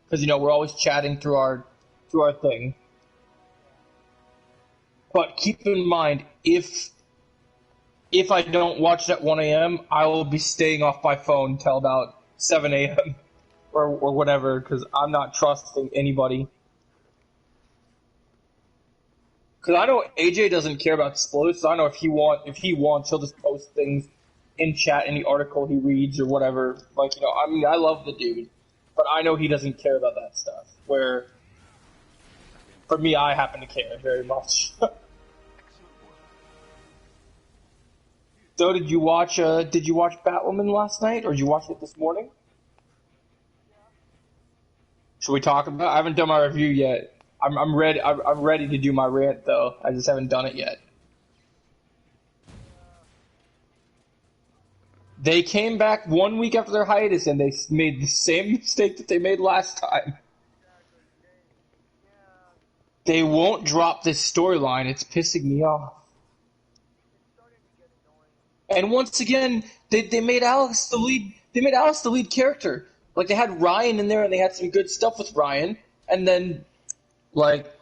because you know we're always chatting through our thing. But keep in mind, if I don't watch it at 1 a.m., I will be staying off my phone till about 7 a.m. or whatever, because I'm not trusting anybody. Because I know AJ doesn't care about spoilers, so I know if he wants, he'll just post things in chat, any article he reads or whatever. Like, you know, I mean, I love the dude, but I know he doesn't care about that stuff. Where, for me, I happen to care very much. So, did you watch Batwoman last night, or did you watch it this morning? Should we talk about it? I haven't done my review yet. I'm ready to do my rant, though. I just haven't done it yet. They came back 1 week after their hiatus, and they made the same mistake that they made last time. They won't drop this storyline. It's pissing me off. And once again, they made Alex the lead. They made Alex the lead character. Like, they had Ryan in there, and they had some good stuff with Ryan, and then, like,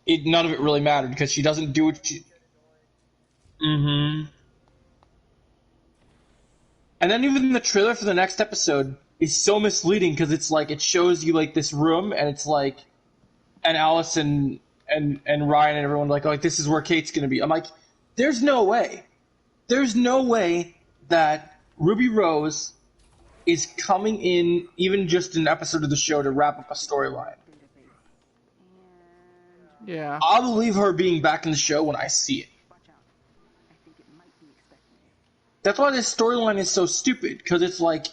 none of it really mattered because she doesn't do what she. Mm-hmm. And then even the trailer for the next episode is so misleading because it's like it shows you like this room, and it's like, and Alice and Ryan and everyone like this is where Kate's gonna be. I'm like, there's no way. There's no way that Ruby Rose is coming in, even just an episode of the show, to wrap up a storyline. Yeah. I'll believe her being back in the show when I see it. That's why this storyline is so stupid, because it's like,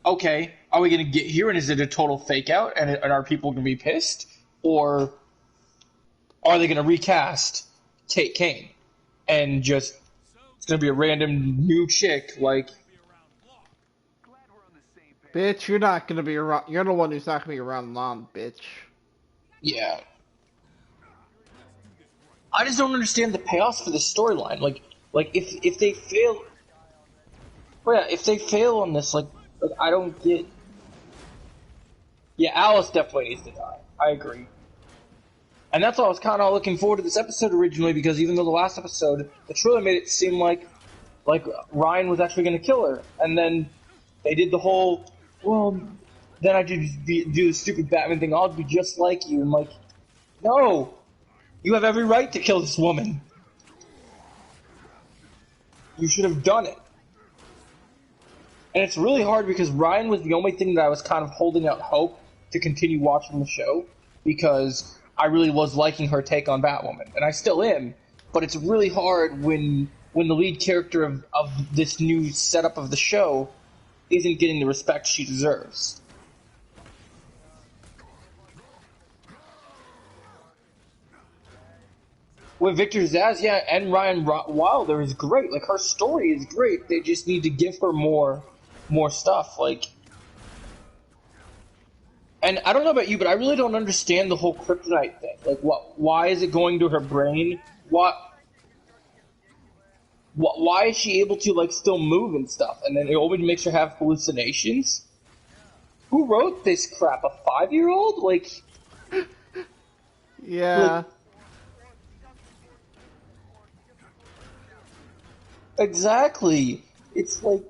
okay, are we going to get here and is it a total fake out and are people going to be pissed? Or are they going to recast Kate Kane and just, it's going to be a random new chick, like... Bitch, you're not gonna be around. You're the one who's not gonna be around long, bitch. Yeah. I just don't understand the payoffs for the storyline. Like if they fail... Well, yeah, if they fail on this, like I don't get... Yeah, Alice definitely needs to die. I agree. And that's why I was kind of looking forward to this episode originally, because even though the last episode, the trailer made it seem like Ryan was actually going to kill her. And then they did the whole, well, then I do the stupid Batman thing, I'll be just like you. I'm like, no! You have every right to kill this woman. You should have done it. And it's really hard because Ryan was the only thing that I was kind of holding out hope to continue watching the show, because I really was liking her take on Batwoman, and I still am, but it's really hard when the lead character of this new setup of the show isn't getting the respect she deserves. With Victor Zsasz, yeah, and Ryan Wilder is great. Like, her story is great. They just need to give her more stuff, like... And I don't know about you, but I really don't understand the whole kryptonite thing. Like, why is it going to her brain? Why is she able to, like, still move and stuff? And then it always makes her have hallucinations? Who wrote this crap? A 5-year-old? Like... Yeah. Like, exactly. It's like,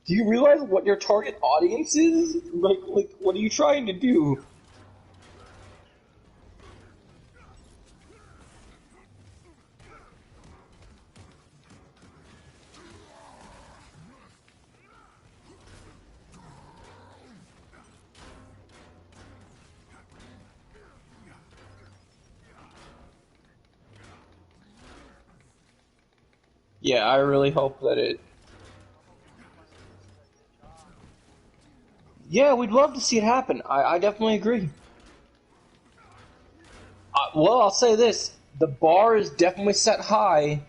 do you realize what your target audience is? Like, what are you trying to do? Yeah, I really hope that it... Yeah, we'd love to see it happen. I definitely agree. Well, I'll say this. The bar is definitely set high.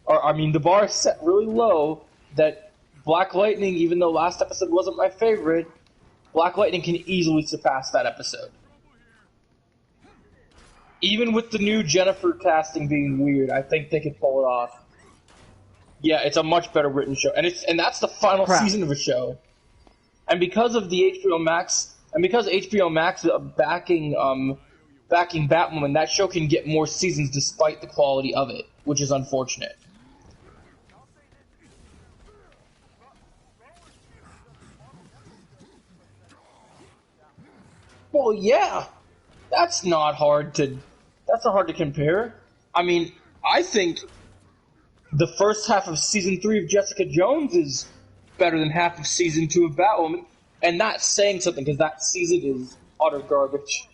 The bar is set really low, that Black Lightning, even though last episode wasn't my favorite, Black Lightning can easily surpass that episode. Even with the new Jennifer casting being weird, I think they could pull it off. Yeah, it's a much better written show, and that's the final season of a show. And because of the HBO Max, and because HBO Max is backing Batwoman, that show can get more seasons despite the quality of it, which is unfortunate. Well, yeah, that's not hard to compare. I mean, I think the first half of season 3 of Jessica Jones is better than half of season 2 of Batwoman, and that's saying something, because that season is utter garbage.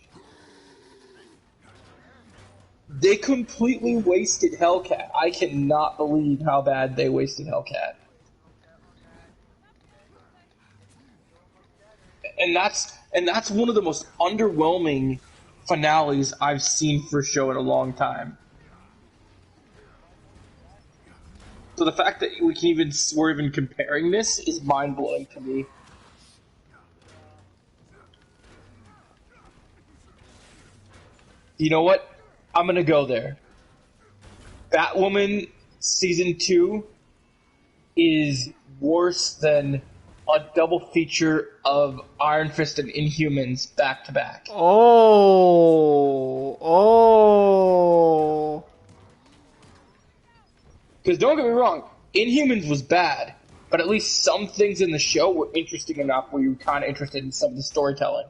They completely wasted Hellcat. I cannot believe how bad they wasted Hellcat. And that's one of the most underwhelming finales I've seen for a show in a long time. So the fact that we're even comparing this is mind-blowing to me. You know what? I'm gonna go there. Batwoman Season 2 is worse than a double feature of Iron Fist and Inhumans back-to-back. Oh. Because don't get me wrong, Inhumans was bad, but at least some things in the show were interesting enough where you were kind of interested in some of the storytelling.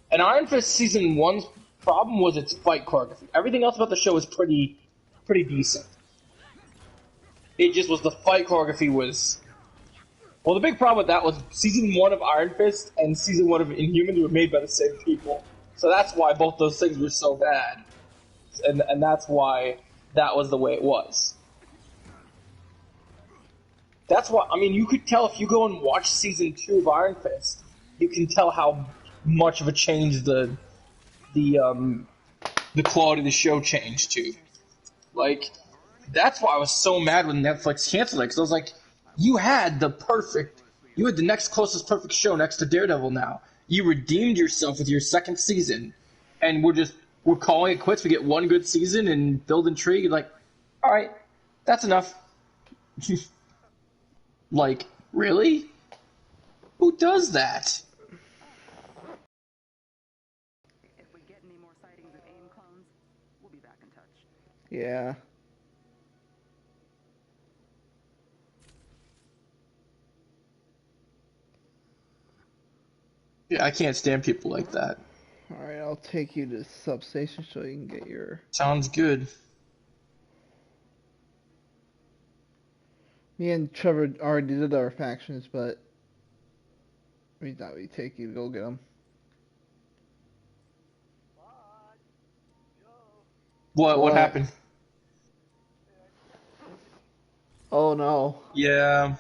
And Iron Fist Season 1's problem was its fight choreography. Everything else about the show was pretty decent. It just was the fight choreography was Well, the big problem with that was season 1 of Iron Fist and season 1 of Inhumans were made by the same people. So that's why both those things were so bad. And that's why that was the way it was. That's why, I mean, you could tell if you go and watch season 2 of Iron Fist, you can tell how much of a change the quality of the show changed to. Like, that's why I was so mad when Netflix canceled it, because I was like, you had the next closest perfect show next to Daredevil now. You redeemed yourself with your second season, and we're calling it quits. We get one good season and build intrigue, and like, alright, that's enough. Like, really? Who does that? If we get any more sightings of AIM clones, we'll be back in touch. Yeah. Yeah, I can't stand people like that. Alright, I'll take you to the substation so you can get your... Sounds good. Me and Trevor already did our factions, but we thought we'd take you to go get them. What happened? Oh no. Yeah.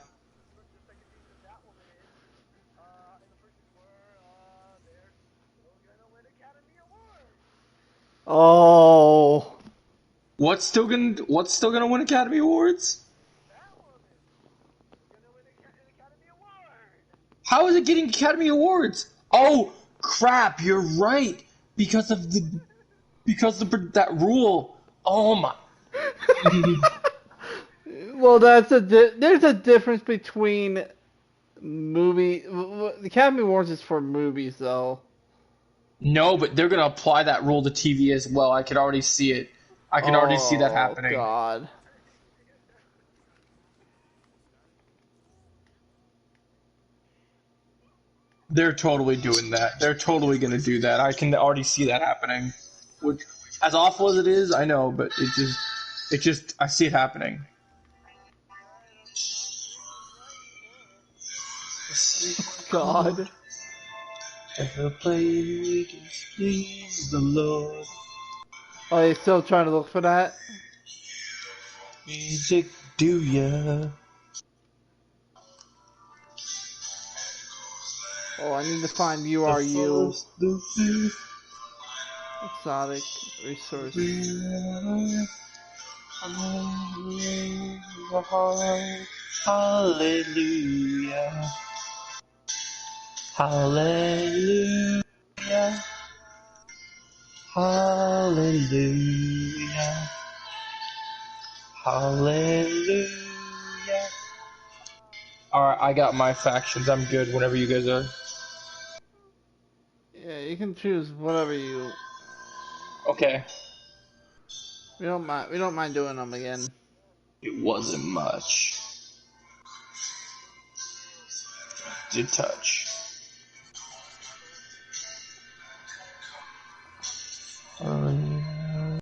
Oh. What's still gonna win Academy Awards? How is it getting Academy Awards? Oh crap! You're right because of that rule. Oh my. Well, there's a difference between movie. The Academy Awards is for movies, though. No, but they're gonna apply that rule to TV as well. I can already see it. I can already see that happening. Oh God. They're totally doing that. They're totally gonna do that. I can already see that happening. Which, as awful as it is, I know, but I see it happening. God. Ever play please the Lord. Oh, you're still trying to look for that? Music, do ya? Oh, I need to find URU. Exotic resource. Hallelujah. Hallelujah. Hallelujah. Hallelujah. Alright, I got my factions. I'm good whenever you guys are. Yeah, you can choose whatever you... Okay. We don't mind doing them again. It wasn't much. Did touch. Hallelujah.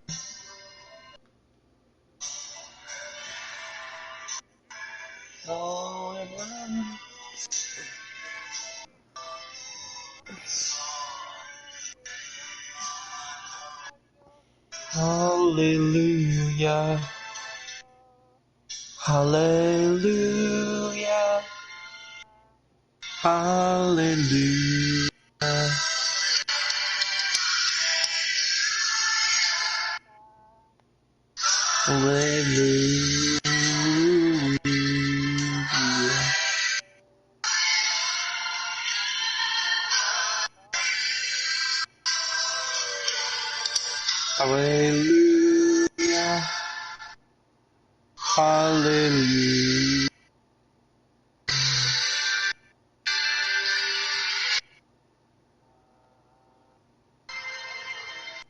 Hallelujah. Hallelujah. Hallelujah. Hallelujah. Hallelujah.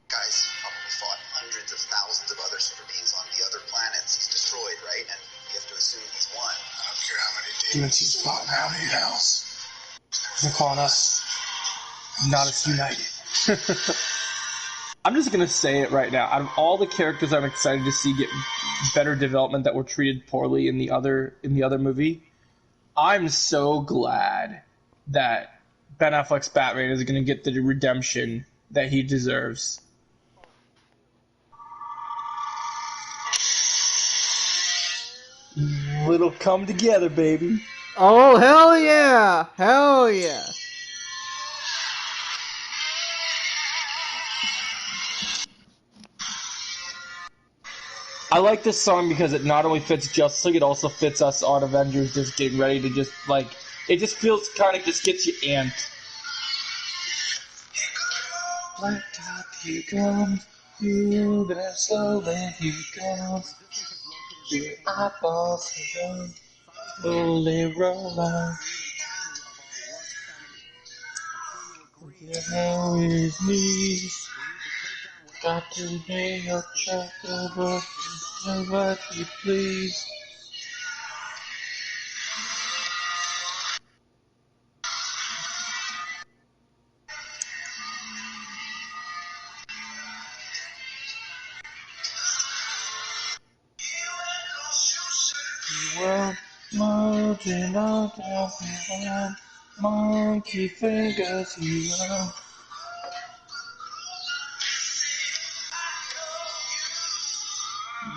Guys probably fought hundreds of thousands of other super beings on the other planets he's destroyed, right? And you have to assume he's won. I don't care how many Demons he's fought and how many else. They're calling us not as united. I'm just gonna say it right now. Out of all the characters I'm excited to see get better development that were treated poorly in the other movie, I'm so glad that Ben Affleck's Batman is going to get the redemption that he deserves. Little come together, baby. Oh, hell yeah! Hell yeah! I like this song because it not only fits Justice League, it also fits us on Avengers just getting ready to just, like, it just feels kind of just gets you amped. Black top, here comes, you better slowly, here comes, your eyeballs are slowly roll on. Now is me, got to lay your check over, what you please. Well, marching on down the monkey fingers, you are.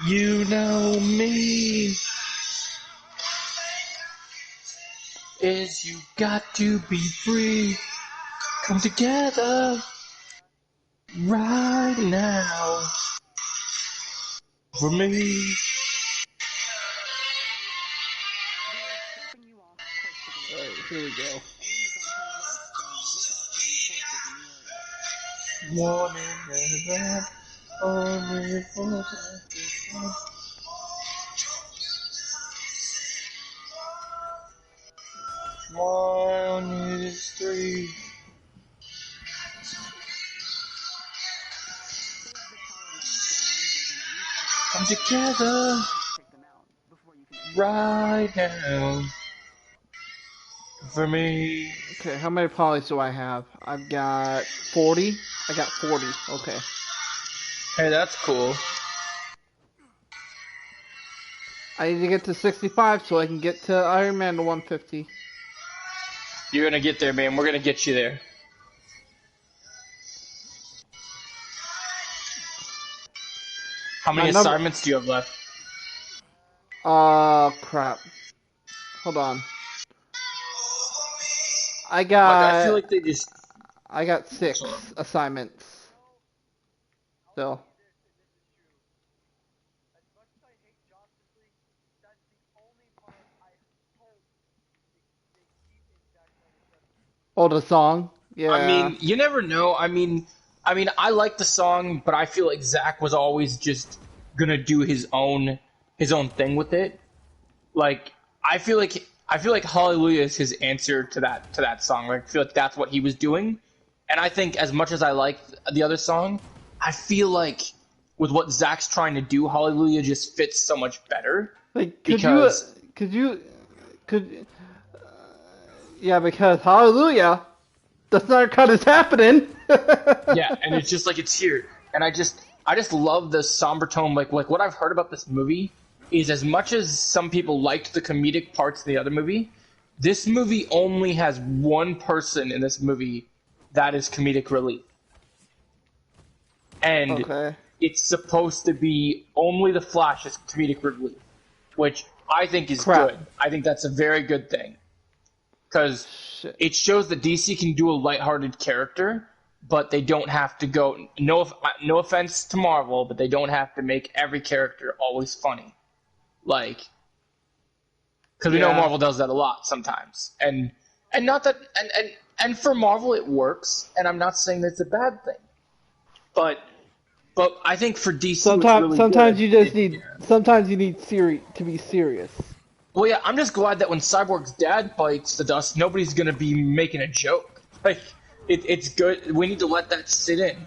You know me. Is you got to be free. Come together right now for me. Alright, here we go. Morning and event, only for one is three. Come together right now for me. Okay, how many polys do I have? I've got 40. I got 40. Okay. Hey, that's cool. I need to get to 65 so I can get to Iron Man to 150. You're gonna get there, man. We're gonna get you there. How many assignments do you have left? Crap. Hold on. I I feel like they just... I got 6 assignments. Still. Oh, the song? Yeah. I mean, you never know. I mean, I like the song, but I feel like Zach was always just gonna do his own thing with it. Like, I feel like Hallelujah is his answer to that song. Like, I feel like that's what he was doing. And I think as much as I like the other song, I feel like with what Zach's trying to do, Hallelujah just fits so much better. Like, because yeah, because Hallelujah, the Snyder Cut is happening. Yeah, and it's just like it's here, and I just love the somber tone. Like what I've heard about this movie is, as much as some people liked the comedic parts of the other movie, this movie only has one person in this movie that is comedic relief, and it's supposed to be only the Flash is comedic relief, which I think is good. I think that's a very good thing. Because it shows that DC can do a lighthearted character, but they don't have to go... No offense to Marvel, but they don't have to make every character always funny. Like... Because we know Marvel does that a lot sometimes. And not that... And for Marvel it works, and I'm not saying that's a bad thing. But I think for DC sometimes you just need... Sometimes you need to be serious. Well, yeah, I'm just glad that when Cyborg's dad bites the dust, nobody's gonna be making a joke. Like, it's good. We need to let that sit in.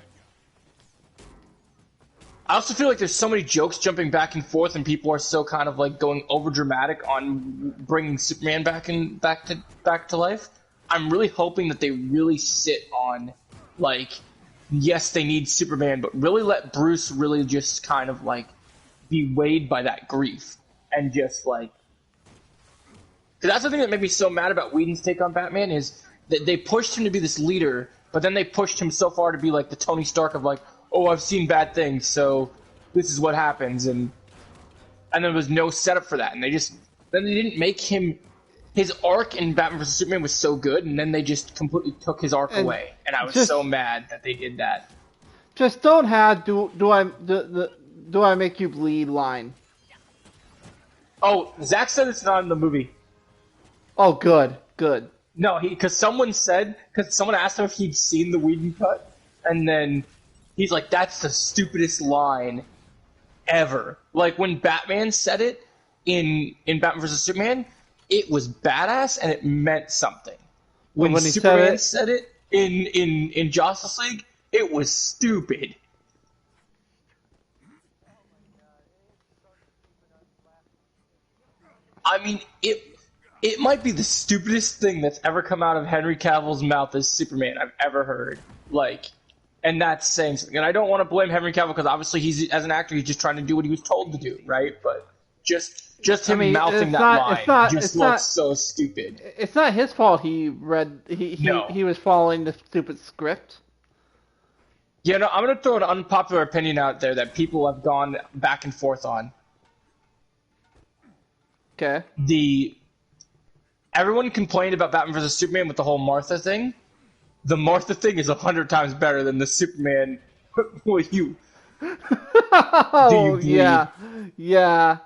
I also feel like there's so many jokes jumping back and forth, and people are so kind of like going over dramatic on bringing Superman back to life. I'm really hoping that they really sit on, like, yes, they need Superman, but really let Bruce really just kind of like be weighed by that grief and just like. Because that's the thing that made me so mad about Whedon's take on Batman is that they pushed him to be this leader, but then they pushed him so far to be like the Tony Stark of like, oh, I've seen bad things, so this is what happens, and there was no setup for that, and they didn't make him. His arc in Batman vs Superman was so good, and then they just completely took his arc away, and I was so mad that they did that. Just don't have do I make you bleed line. Oh, Zach said it's not in the movie. Oh, good. No, because someone asked him if he'd seen the Whedon cut, and then he's like, "That's the stupidest line ever." Like when Batman said it in Batman vs Superman, it was badass and it meant something. When Superman said it in Justice League, it was stupid. I mean, it might be the stupidest thing that's ever come out of Henry Cavill's mouth as Superman I've ever heard. Like, and that's saying something. And I don't want to blame Henry Cavill because obviously as an actor, he's just trying to do what he was told to do, right? But just him mouthing that line just looks so stupid. It's not his fault. He was following the stupid script. Yeah, no, I'm gonna throw an unpopular opinion out there that people have gone back and forth on. Okay. Everyone complained about Batman vs Superman with the whole Martha thing. The Martha thing is 100 times better than the Superman. Will you? Oh, yeah. I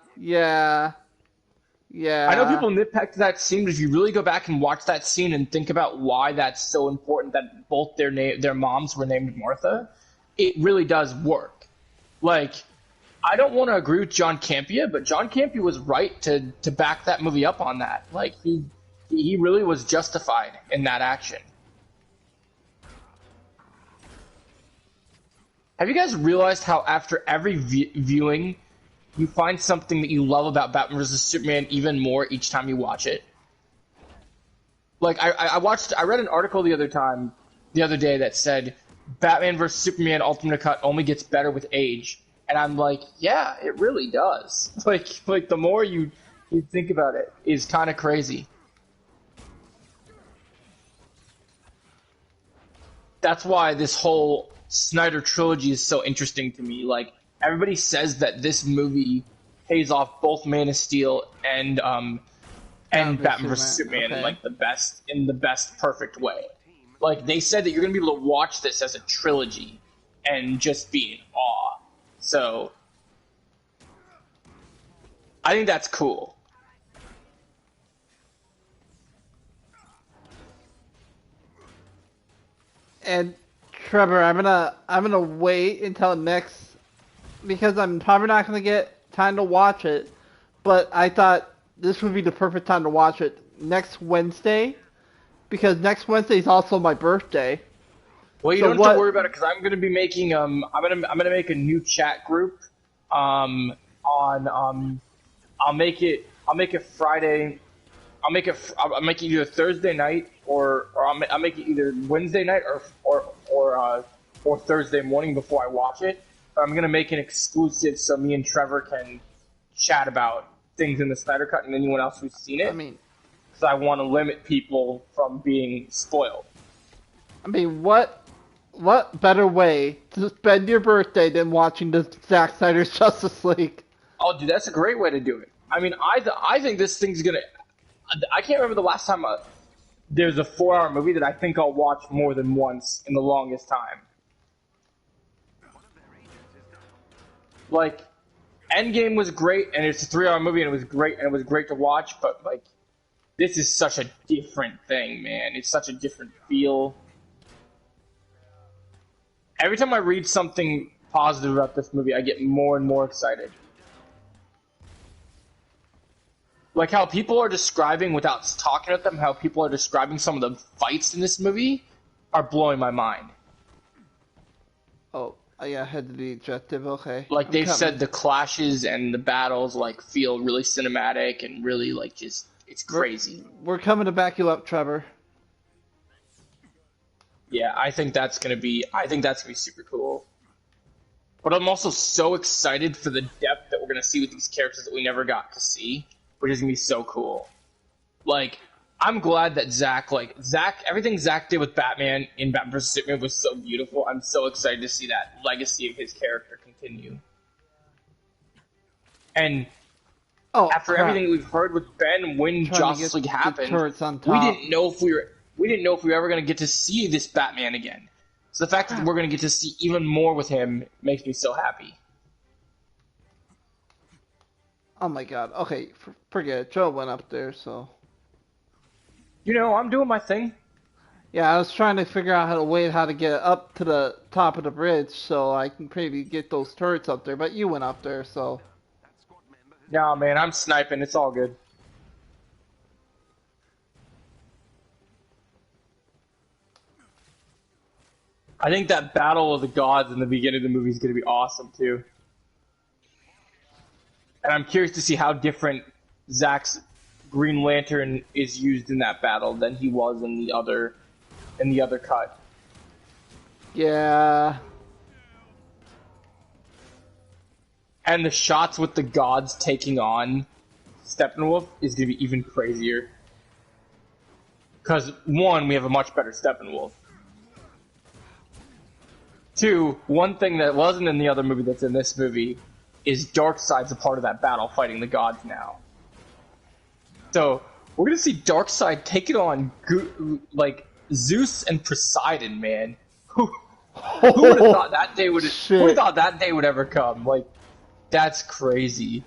know people nitpicked that scene, but if you really go back and watch that scene and think about why that's so important that both their moms were named Martha, it really does work. Like, I don't want to agree with John Campea, but John Campea was right to back that movie up on that. Like, he really was justified in that action. Have you guys realized how after every viewing, you find something that you love about Batman vs Superman even more each time you watch it? Like, I read an article the other day that said Batman vs Superman Ultimate Cut only gets better with age, and I'm like, yeah, it really does. Like the more you think about it, is kind of crazy. That's why this whole Snyder trilogy is so interesting to me. Like, everybody says that this movie pays off both Man of Steel and Batman vs Superman in the best perfect way. Like, they said that you're gonna be able to watch this as a trilogy and just be in awe. So I think that's cool. And Trevor, I'm gonna wait until next, because I'm probably not gonna get time to watch it. But I thought this would be the perfect time to watch it next Wednesday, because next Wednesday is also my birthday. Well, you don't have to worry about it because I'm gonna be making I'm gonna make a new chat group. I'll make it Friday. I'll make it either Thursday night or I'll make it either Wednesday night or Thursday morning before I watch it. But I'm gonna make it exclusive so me and Trevor can chat about things in the Snyder Cut and anyone else who's seen it. I mean, because I want to limit people from being spoiled. I mean, what better way to spend your birthday than watching the Zack Snyder's Justice League? Oh, dude, that's a great way to do it. I mean, I think this thing's gonna. I can't remember the last time there's a 4-hour movie that I think I'll watch more than once in the longest time. Like, Endgame was great, and it's a 3-hour movie, and it was great to watch. But like, this is such a different thing, man. It's such a different feel. Every time I read something positive about this movie, I get more and more excited. Like how people are describing, without talking with them, how people are describing some of the fights in this movie are blowing my mind. Oh, yeah, I had the objective, okay. Like, they've said the clashes and the battles, like, feel really cinematic and really, like, just, it's crazy. We're coming to back you up, Trevor. Yeah, I think that's gonna be super cool. But I'm also so excited for the depth that we're gonna see with these characters that we never got to see, which is gonna be so cool. Like, I'm glad that everything Zach did with Batman in Batman vs Superman was so beautiful. I'm so excited to see that legacy of his character continue. And after everything we've heard with Ben when Justice League happened, we didn't know if we were ever going to get to see this Batman again. So the fact that we're going to get to see even more with him makes me so happy. Oh my god. Okay, forget it. Joe went up there, so. You know, I'm doing my thing. Yeah, I was trying to figure out how to get up to the top of the bridge so I can maybe get those turrets up there, but you went up there, so. Nah, man, I'm sniping. It's all good. I think that battle of the gods in the beginning of the movie is going to be awesome, too. And I'm curious to see how different Zach's Green Lantern is used in that battle than he was in the other cut. Yeah. And the shots with the gods taking on Steppenwolf is going to be even crazier. Because, one, we have a much better Steppenwolf. Two, one thing that wasn't in the other movie that's in this movie is Darkseid's a part of that battle fighting the gods now. So, we're going to see Darkseid take it on, like, Zeus and Poseidon, man. Who would have thought that day would ever come? Like, that's crazy.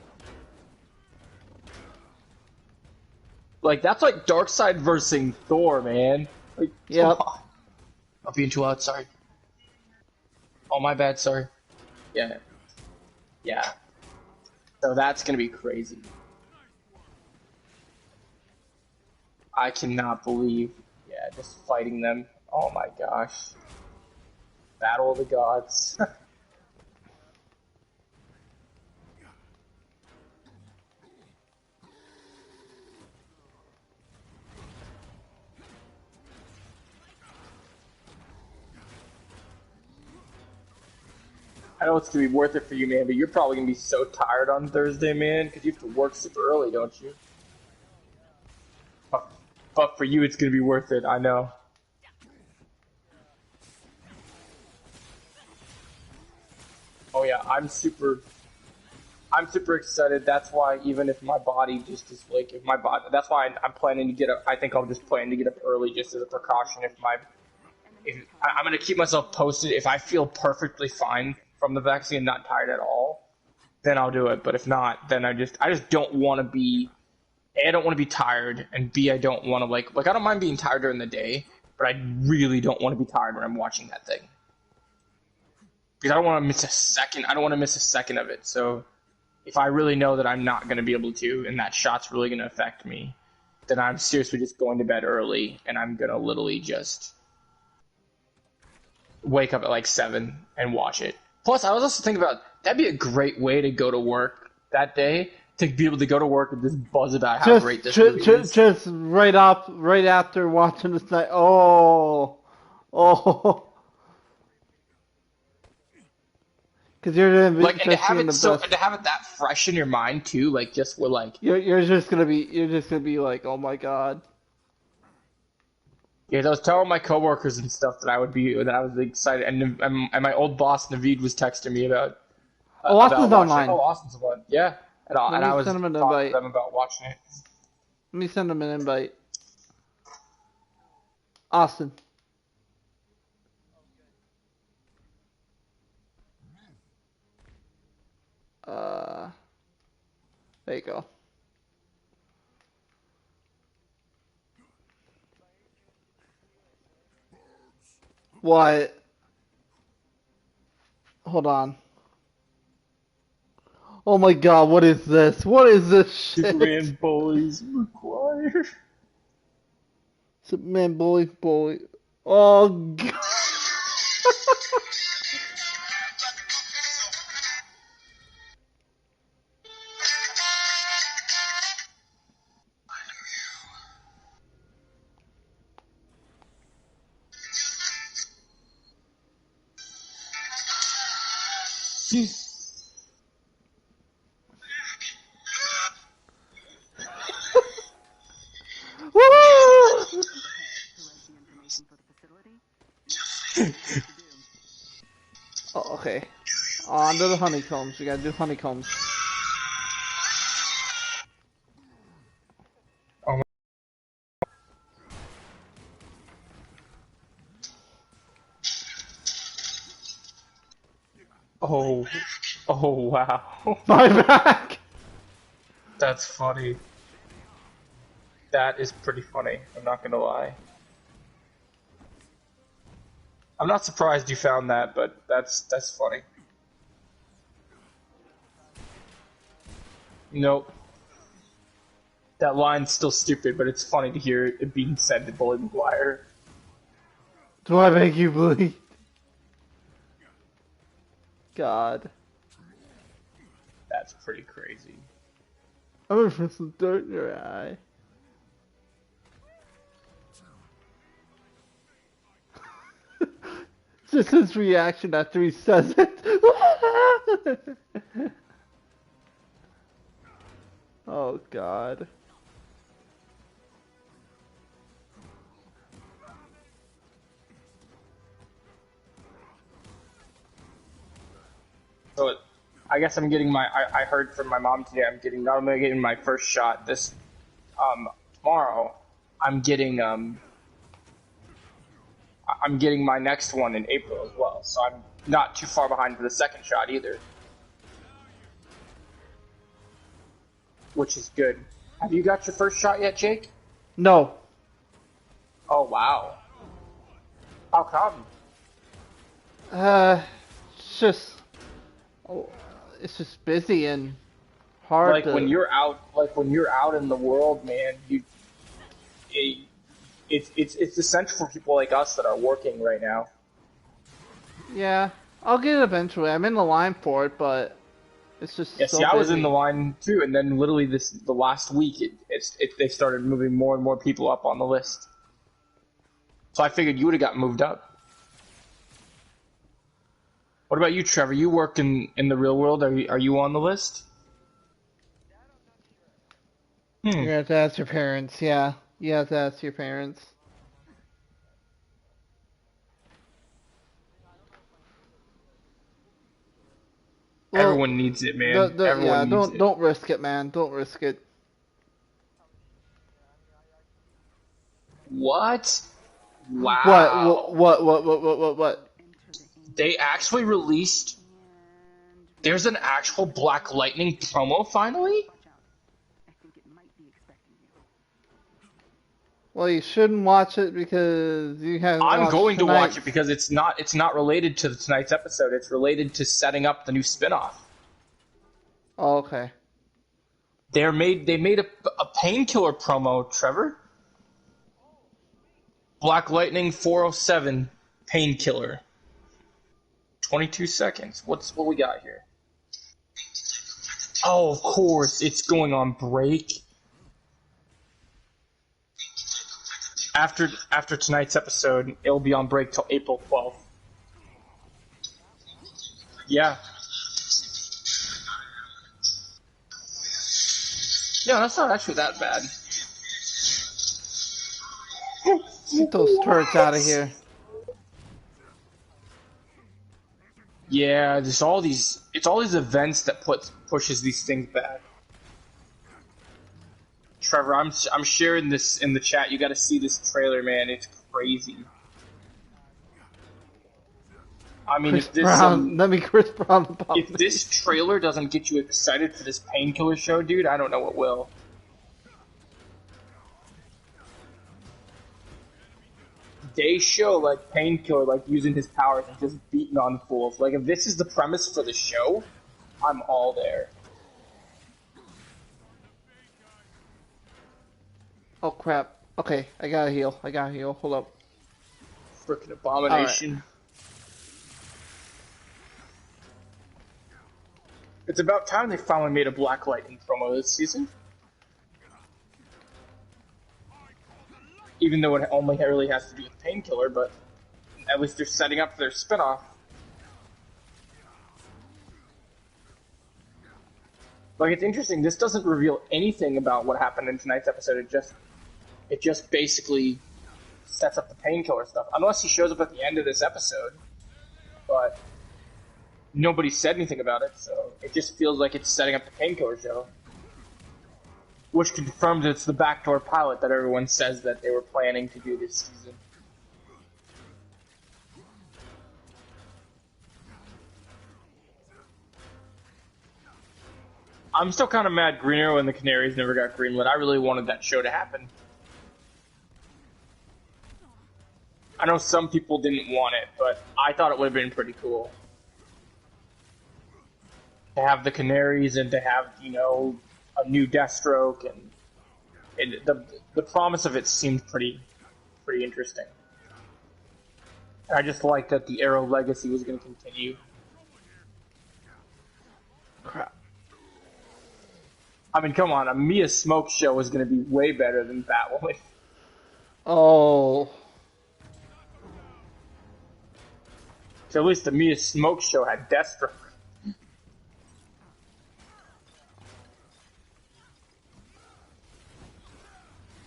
Like, that's like Darkseid versus Thor, man. Like, yep. I'm being too loud, sorry. Oh, my bad, sorry. Yeah. Yeah. So that's gonna be crazy. I cannot believe, just fighting them. Oh my gosh. Battle of the Gods. I know it's going to be worth it for you, man, but you're probably going to be so tired on Thursday, man, because you have to work super early, don't you? But for you, it's going to be worth it, I know. Oh yeah, I'm super excited. That's why even if my body just is like, that's why I'm planning to get up. I think I'll just plan to get up early just as a precaution. I'm going to keep myself posted. If I feel perfectly fine from the vaccine and not tired at all, then I'll do it. But if not, then I just don't want to be, A, I don't want to be tired, and B, I don't want to like I don't mind being tired during the day, but I really don't want to be tired when I'm watching that thing. Because I don't want to miss a second. I don't want to miss a second of it. So if I really know that I'm not going to be able to, and that shot's really going to affect me, then I'm seriously just going to bed early, and I'm going to literally just wake up at like 7 and watch it. Plus, I was also thinking about, that'd be a great way to go to work that day, to be able to go to work and just buzz about how great this movie is. Just right after watching this night. Oh. Because you're gonna be like, and to have it that fresh in your mind too, like just we're like you're just gonna be like, oh my god. Yeah, I was telling my coworkers and stuff that I was excited, and my old boss Naveed was texting me about. Austin's online. Austin's online. Yeah, and I was talking to them about watching it. Let me send him an invite. Austin. There you go. What? Hold on. Oh my god, what is this? What is this shit? Superman bullies McGuire. Superman bully. Oh god. on to the honeycombs. You gotta do honeycombs. Oh, oh wow. My back! That's funny. That is pretty funny, I'm not gonna lie. I'm not surprised you found that, but that's funny. Nope. That line's still stupid, but it's funny to hear it being said to Bully McGuire. Do I make you bleed? God. That's pretty crazy. I'm gonna put some dirt in your eye. Just his reaction after he says it. Oh God. So I guess I'm getting my. I heard from my mom today. I'm getting not only getting my first shot this tomorrow. I'm getting my next one in April as well. So I'm not too far behind for the second shot either, which is good. Have you got your first shot yet, Jake? No. Oh wow. How come? It's just busy and hard. Like when you're out in the world, man, it's essential for people like us that are working right now. Yeah, I'll get it eventually. I'm in the line for it, but it's just Yeah, so see, I was busy. in the line too, and then literally the last week, they started moving more and more people up on the list. So I figured you would have got moved up. What about you, Trevor? You work in the real world. Are you on the list? You have to ask your parents. Yeah, you have to ask your parents. Well, Everyone needs it, man. Everyone needs it. Don't risk it, man. Don't risk it. What? Wow. What? They actually released. There's an actual Black Lightning promo finally? Well, you shouldn't watch it because you have. I'm going to watch it because it's not related to tonight's episode. It's related to setting up the new spinoff. Oh, okay. They made a painkiller promo, Trevor. Black Lightning 407 painkiller. 22 seconds. What we got here? Oh, of course, it's going on break. After tonight's episode, it'll be on break till April 12th. Yeah. Yeah, that's not actually that bad. Get those turrets out of here. Yeah, it's all these events that pushes these things back. Trevor, I'm sharing this in the chat. You got to see this trailer, man. It's crazy. I mean, Chris Brown. Let me Chris Brown. If this trailer doesn't get you excited for this painkiller show, dude, I don't know what will. They show like painkiller, like using his powers and just beating on fools. Like if this is the premise for the show, I'm all there. Oh crap. Okay, I gotta heal. Hold up. Frickin' abomination. Right. It's about time they finally made a Black Lightning promo this season. Even though it only really has to do with painkiller, but at least they're setting up their spinoff. Like, it's interesting, this doesn't reveal anything about what happened in tonight's episode, it just basically sets up the painkiller stuff. Unless he shows up at the end of this episode, but nobody said anything about it, so it just feels like it's setting up the Painkiller show. Which confirms it's the backdoor pilot that everyone says that they were planning to do this season. I'm still kind of mad Green Arrow and the Canaries never got greenlit. I really wanted that show to happen. I know some people didn't want it, but I thought it would have been pretty cool. To have the Canaries and to have, you know, a new Deathstroke, and the promise of it seemed pretty interesting. And I just liked that the Arrow legacy was going to continue. Crap. I mean, come on, a Mia Smoke show is going to be way better than Batwoman. Oh. So at least the Mia Smoke show had Deathstroke.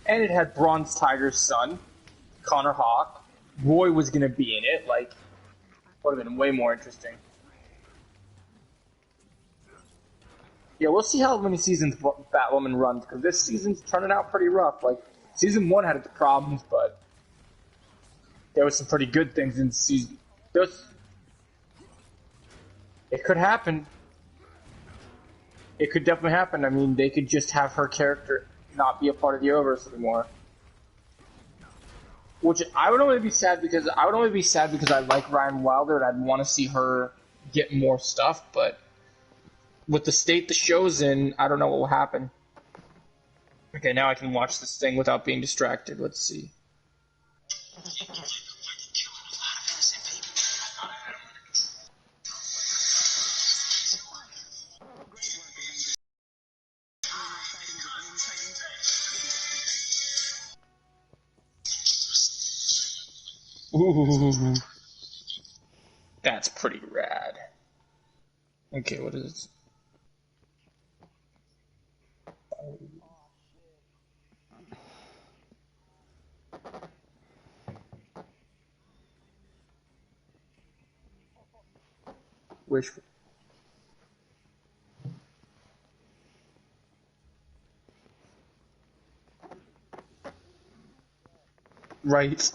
And it had Bronze Tiger's son, Connor Hawke. Roy was going to be in it. Like, would have been way more interesting. Yeah, we'll see how many seasons Batwoman runs, because this season's turning out pretty rough. Like, season 1 had its problems, but there was some pretty good things in season. It could happen. It could definitely happen. I mean, they could just have her character not be a part of the Arrowverse anymore. Which I would only be sad because I like Ryan Wilder and I'd want to see her get more stuff, but with the state the show's in, I don't know what will happen. Okay, now I can watch this thing without being distracted. Let's see. Ooh, that's pretty rad. Okay, what is Wish. Right.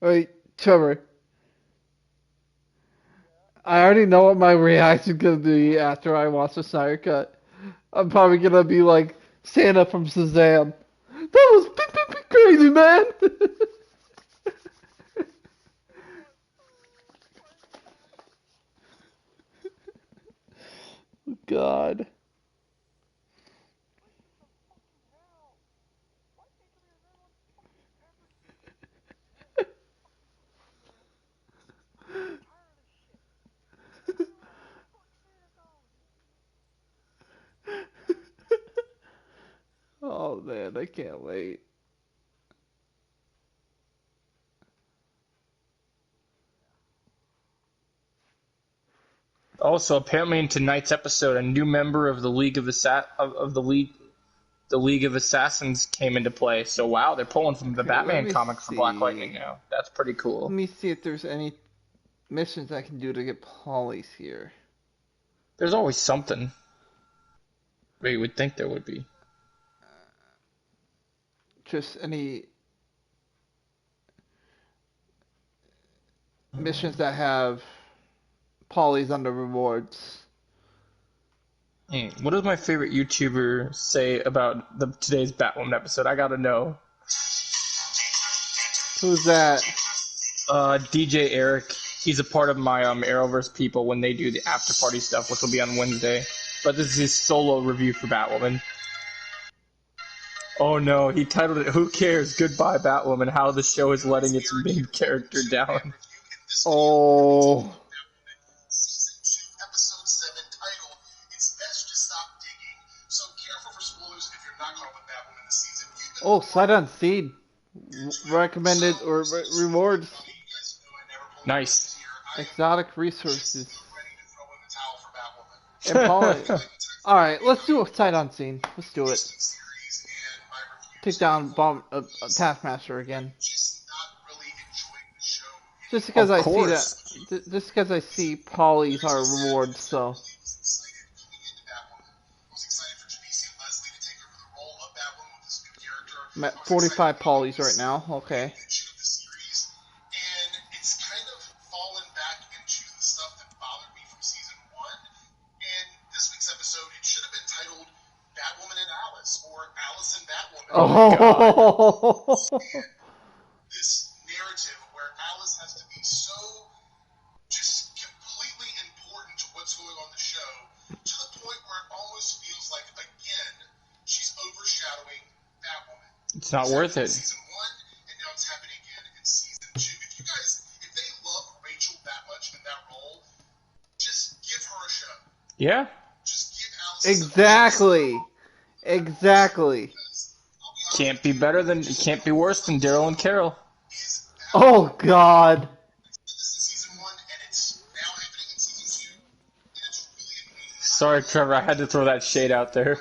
Wait, Trevor. I already know what my reaction's gonna be after I watch the Snyder Cut. I'm probably gonna be like Santa from Shazam. That was crazy, man! God. Oh man, I can't wait. Also, apparently in tonight's episode, a new member of the League of the League of Assassins came into play. So wow, they're pulling from the Batman comic for Black Lightning now. That's pretty cool. Let me see if there's any missions I can do to get Polly's here. There's always something. But you would think there would be. Just any missions that have Polly's under rewards. What does my favorite YouTuber say about today's Batwoman episode? I gotta know. Who's that? DJ Eric. He's a part of my Arrowverse people when they do the after party stuff, which will be on Wednesday. But this is his solo review for Batwoman. Oh no, he titled it, "Who Cares? Goodbye Batwoman, How the Show is Letting Its Main Character Down." Oh. Episode 7 title, It's Best to Stop Digging. So careful for spoilers if you're not caught up with Batwoman this season. Oh, sight unseen. Recommended or rewards. Nice. Exotic resources. And Polly. Alright, let's do a sight unseen. Let's do it. take down Taskmaster again. Just not really enjoying the show. Just because Of I see course. that, just because I see Polly's our reward, so. Was excited for Javicia and Leslie to take over the role of Batwoman with this new character. I'm at 45 Pollys right now. Okay. Of the series, and it's kind of fallen back into the stuff that bothered me from season 1. And this week's episode, it should have been titled Batwoman and Alice, or Alice and Batwoman. Oh. This narrative where Alice has to be so just completely important to what's going on in the show, to the point where it almost feels like, again, she's overshadowing Batwoman. It's not worth it. Season 1, and now it's happening again in season 2. If they love Rachel that much in that role, just give her a show. Yeah. Just give Alice Exactly. Exactly. Can't be worse than Daryl and Carol. Oh God. Sorry, Trevor, I had to throw that shade out there.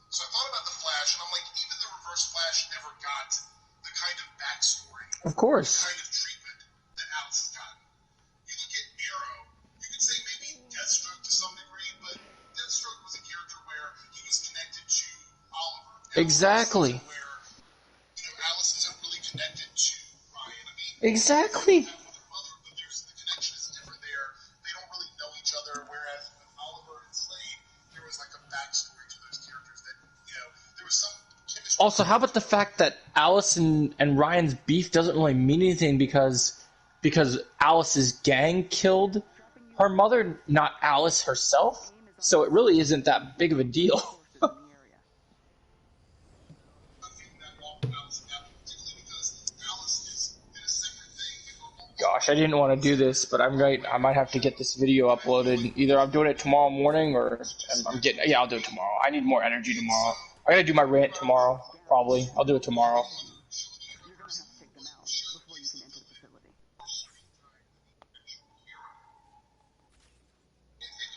So I thought about the Flash, and I'm like, even the Reverse Flash never got the kind of backstory, Of course. the kind of treatment that Alice has gotten. You look at Arrow, you could say maybe Deathstroke to some degree, but Deathstroke was a character where he was connected to Oliver. Exactly. Where, Alice isn't really connected to Ryan. I mean, Exactly. the connection is different there. They don't really know each other, whereas with Oliver and Slade, there was like a backstory to those characters that, there was some chemistry. Also, how about the fact that Alice and Ryan's beef doesn't really mean anything because Alice's gang killed her mother, not Alice herself? So it really isn't that big of a deal. Gosh, I didn't want to do this, but I might have to get this video uploaded. Either I'm doing it tomorrow morning or I'll do it tomorrow. I need more energy tomorrow. I gotta do my rant tomorrow, probably. I'll do it tomorrow.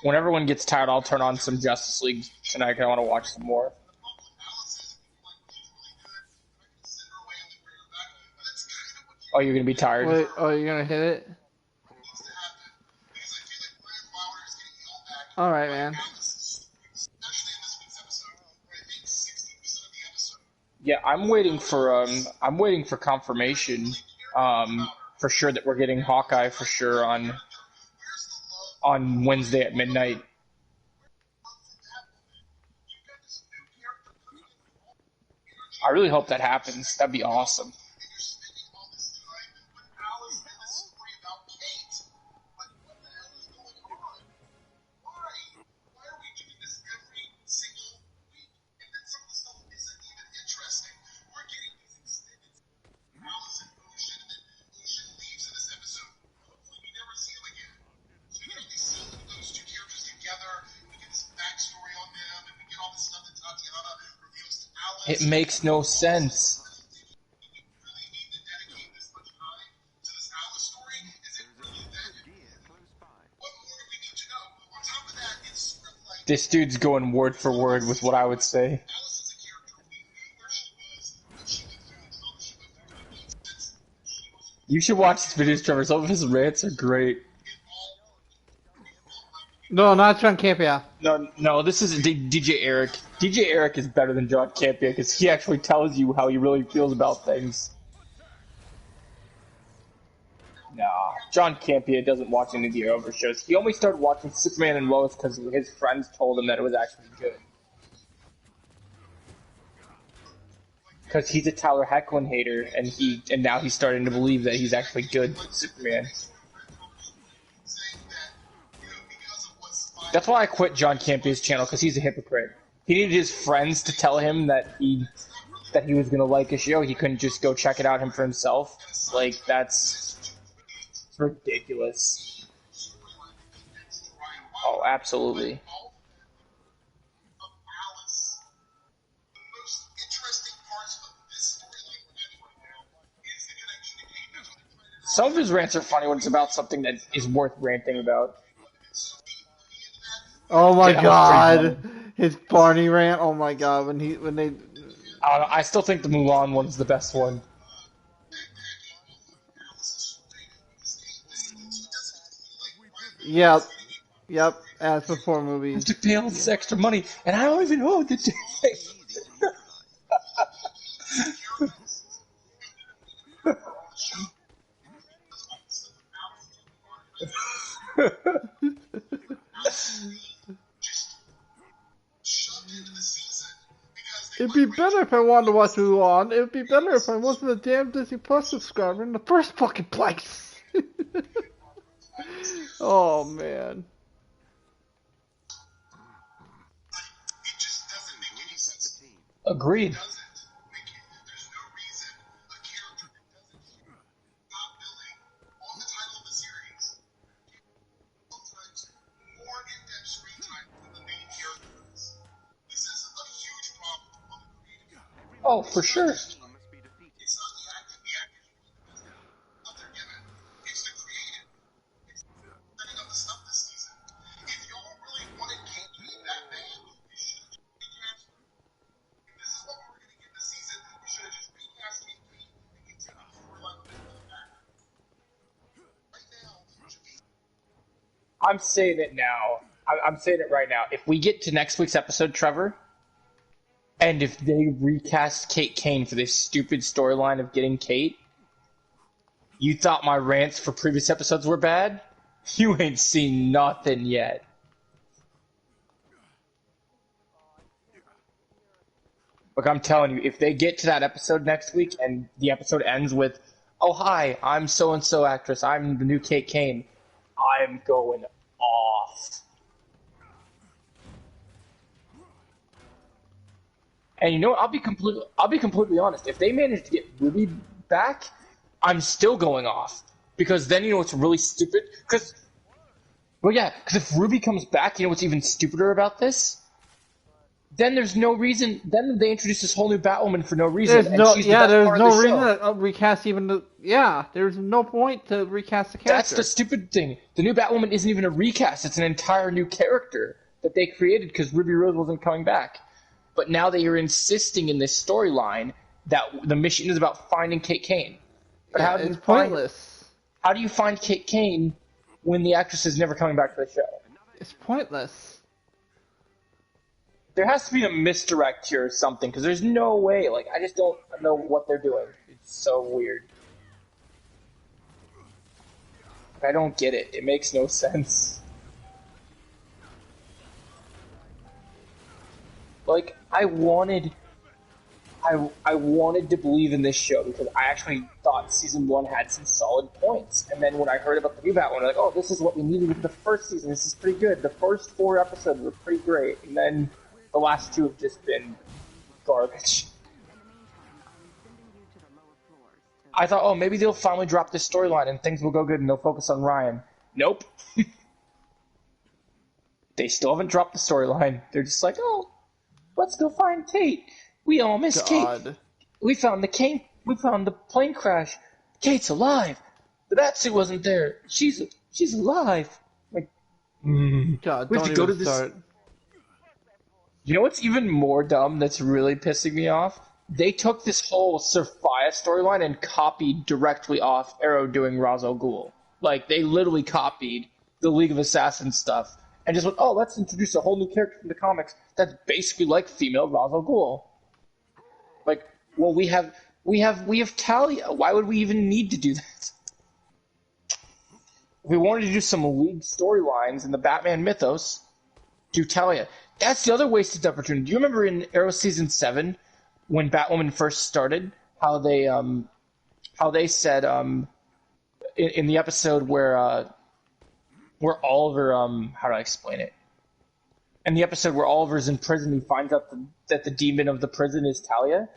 When everyone gets tired, I'll turn on some Justice League tonight because I want to watch some more. Oh, you're gonna be tired? Wait, you're gonna hit it? Alright, man. Yeah, I'm waiting for confirmation, for sure that we're getting Hawkeye for sure on Wednesday at midnight. I really hope that happens. That'd be awesome. It makes no sense. This dude's going word for word with what I would say. You should watch his videos, Trevor. Some of his rants are great. No, not John Campia. No, this is DJ Eric. DJ Eric is better than John Campia because he actually tells you how he really feels about things. Nah, John Campia doesn't watch any of the Arrowverse shows. He only started watching Superman and Lois because his friends told him that it was actually good. Because he's a Tyler Hoechlin hater, and now he's starting to believe that he's actually good with Superman. That's why I quit John Campia's channel, because he's a hypocrite. He needed his friends to tell him that he was gonna like a show. He couldn't just go check it out him for himself. Like, that's ridiculous. Oh, absolutely. Some of his rants are funny when it's about something that is worth ranting about. Oh my Yeah, that was pretty god, funny. his Barney rant. Oh my god, when they. I still think the Mulan one's the best one. Yep, yep. As before I have movies. to pay all this extra money, and I don't even know what to do. It'd be better if I wanted to watch Mulan. It'd be better if I wasn't a damn Disney Plus subscriber in the first fucking place. Oh man. Agreed. Oh, for sure. I'm saying it now. I'm saying it right now. If we get to next week's episode, Trevor, and if they recast Kate Kane for this stupid storyline of getting Kate, you thought my rants for previous episodes were bad? You ain't seen nothing yet. Look, I'm telling you, if they get to that episode next week and the episode ends with, oh, hi, I'm so-and-so actress, I'm the new Kate Kane, I'm going off. And you know what? I'll be completely honest. If they manage to get Ruby back, I'm still going off. Because then you know what's really stupid? Because if Ruby comes back, you know what's even stupider about this? Then there's no reason. Then they introduce this whole new Batwoman for no reason. There's no, she's yeah, the best there's part no of the reason show. to recast even the, yeah, there's no point to recast the character. That's the stupid thing. The new Batwoman isn't even a recast. It's an entire new character that they created because Ruby Rose wasn't coming back. But now they are insisting in this storyline that the mission is about finding Kate Kane. But yeah, it's pointless. How do you find Kate Kane when the actress is never coming back to the show? It's pointless. There has to be a misdirect here or something, because there's no way. Like, I just don't know what they're doing. It's so weird. I don't get it. It makes no sense. Like, I wanted to believe in this show because I actually thought season 1 had some solid points. And then when I heard about the new Batman, I was like, oh, this is what we needed with the first season. This is pretty good. The first 4 episodes were pretty great. And then the last 2 have just been garbage. I thought, oh, maybe they'll finally drop this storyline and things will go good and they'll focus on Ryan. Nope. They still haven't dropped the storyline. They're just like, oh, let's go find Kate. We all miss Kate. We found the plane crash. Kate's alive. The batsuit wasn't there. She's alive. Like, God, we have to go to this. Start. You know what's even more dumb that's really pissing me off? They took this whole Sophia storyline and copied directly off Arrow doing Ra's al Ghul. Like, they literally copied the League of Assassins stuff and just went, oh, let's introduce a whole new character from the comics that's basically like female Ra's al Ghul. Like, well, we have Talia. Why would we even need to do that? If we wanted to do some League storylines in the Batman mythos, do Talia. That's the other wasted opportunity. Do you remember in Arrow season 7 when Batwoman first started, how they said in the episode where Oliver how do I explain it? In the episode where Oliver's in prison, he finds out that the demon of the prison is Talia,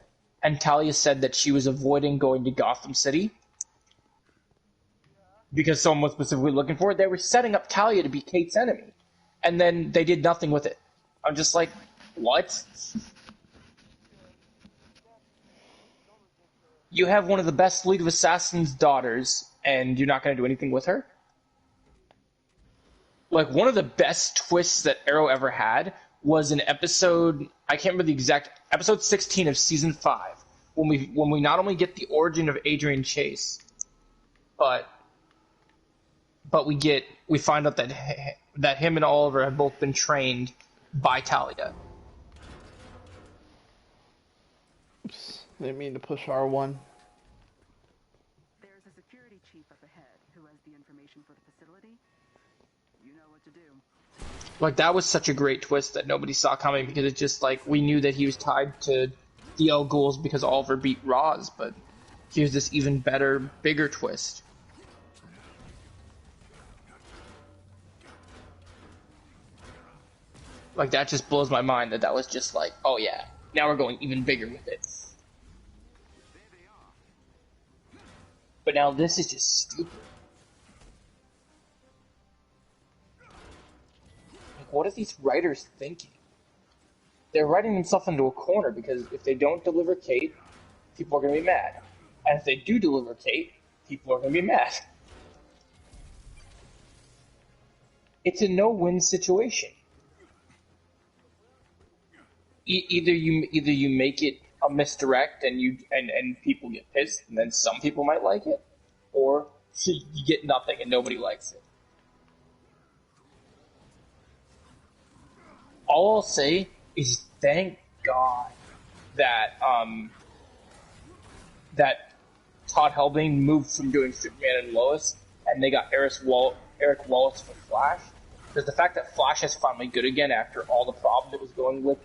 and Talia said that she was avoiding going to Gotham City because someone was specifically looking for it. They were setting up Talia to be Kate's enemy, and then they did nothing with it. I'm just like, what? You have one of the best League of Assassins daughters, and you're not going to do anything with her? Like, one of the best twists that Arrow ever had was in episode, I can't remember the exact, episode 16 of season 5, when we not only get the origin of Adrian Chase, but we find out that him and Oliver have both been trained by Talia. Oops, didn't mean to push R1. There's a security chief up ahead who has the information for the facility. You know what to do. Like, that was such a great twist that nobody saw coming, because it's just like, we knew that he was tied to the El Ghouls because Oliver beat Roz, but here's this even better, bigger twist. Like, that just blows my mind that was just like, oh yeah, now we're going even bigger with it. But now this is just stupid. Like, what are these writers thinking? They're writing themselves into a corner, because if they don't deliver Kate, people are going to be mad. And if they do deliver Kate, people are going to be mad. It's a no-win situation. Either you make it a misdirect and people get pissed, and then some people might like it, or you get nothing and nobody likes it. All I'll say is thank God that that Todd Helbing moved from doing Superman and Lois, and they got Eric Wallace for Flash. Because the fact that Flash is finally good again after all the problems it was going with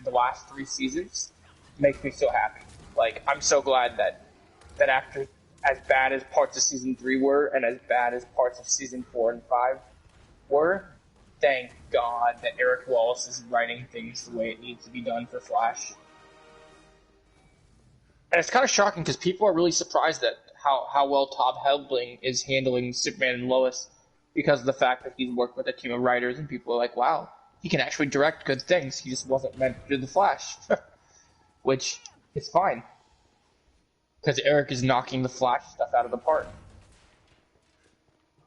the last 3 seasons makes me so happy. Like, I'm so glad that after as bad as parts of season 3 were, and as bad as parts of season 4 and 5 were, thank God that Eric Wallace is writing things the way it needs to be done for Flash. And it's kind of shocking because people are really surprised at how well Todd Helbling is handling Superman and Lois, because of the fact that he's worked with a team of writers, and people are like, wow, he can actually direct good things. He just wasn't meant to do The Flash. Which is fine, because Eric is knocking the Flash stuff out of the park.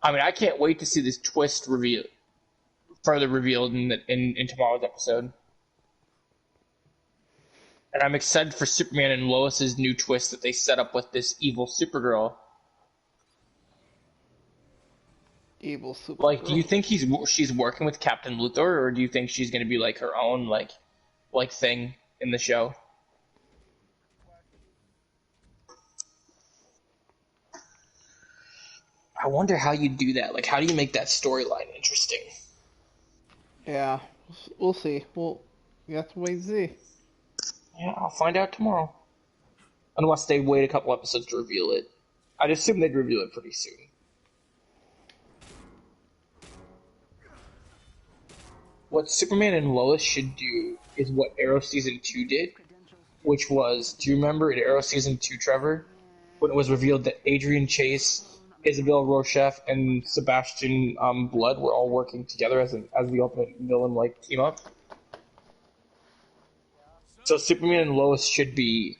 I mean, I can't wait to see this twist further revealed in tomorrow's episode. And I'm excited for Superman and Lois's new twist that they set up with this evil Supergirl. Evil Supergirl. Like, do you think she's working with Captain Luthor, or do you think she's going to be like her own like thing in the show? I wonder how you do that. Like, how do you make that storyline interesting? Yeah, we'll see. You have to wait and see. Yeah, I'll find out tomorrow. Unless they wait a couple episodes to reveal it. I'd assume they'd reveal it pretty soon. What Superman and Lois should do is what Arrow Season 2 did, which was, do you remember in Arrow Season 2, Trevor, when it was revealed that Adrian Chase, Isabel Rorschach, and Sebastian Blood were all working together as the ultimate villain-like team-up? So Superman and Lois should be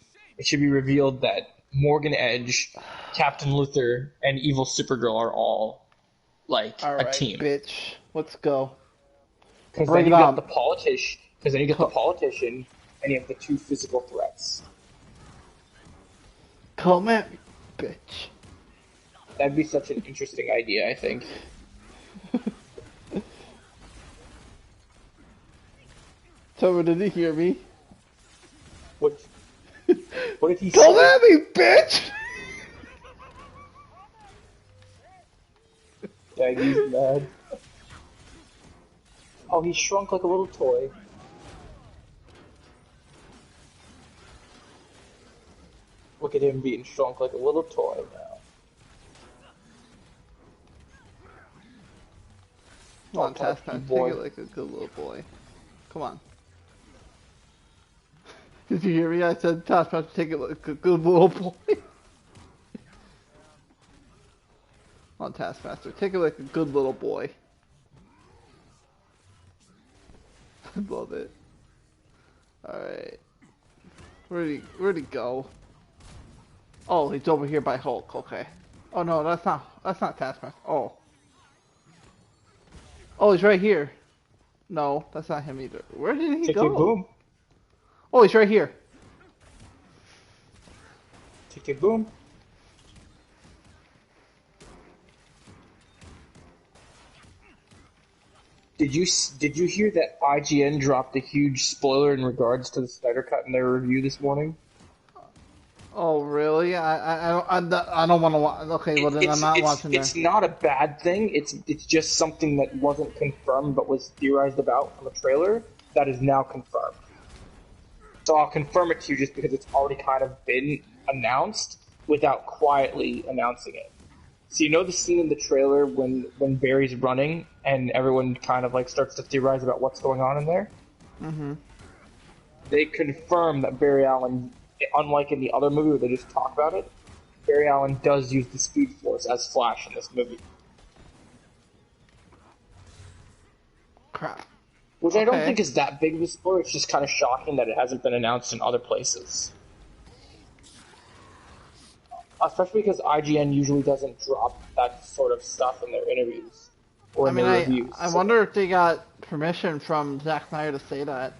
revealed that Morgan Edge, Captain Luthor, and evil Supergirl are all a team. Bitch, let's go. Because then you got the politician. Because then you get the politician, and you have the 2 physical threats. Come at me, bitch. That'd be such an interesting idea, I think. Trevor, did he hear me? What did he say? Come at me, bitch! Yeah, he's mad. Oh, he shrunk like a little toy. Look at him being shrunk like a little toy now. Come on, Taskmaster, take it like a good little boy. Come on. Did you hear me? I said, Taskmaster, take it like a good little boy. Come on, Taskmaster, take it like a good little boy. I love it. Alright. Where'd he go? Oh, he's over here by Hulk. Okay. Oh no, that's not Taskmaster. Oh. Oh, he's right here. No, that's not him either. Where did he Tick tick go? boom. Oh, he's right here. Tick tick boom. Did you hear that IGN dropped a huge spoiler in regards to the Snyder Cut in their review this morning? Oh really? I don't want to watch. Okay, well then I'm not watching that. It's not a bad thing. It's just something that wasn't confirmed but was theorized about from a trailer that is now confirmed. So I'll confirm it to you just because it's already kind of been announced without quietly announcing it. So you know the scene in the trailer when Barry's running and everyone kind of like starts to theorize about what's going on in there? Mm-hmm. They confirm that Barry Allen, unlike in the other movie where they just talk about it, Barry Allen does use the Speed Force as Flash in this movie. Crap. Which I don't think is that big of a spoiler, it's just kind of shocking that it hasn't been announced in other places. Especially because IGN usually doesn't drop that sort of stuff in their interviews or in their reviews. I wonder if they got permission from Zack Snyder to say that.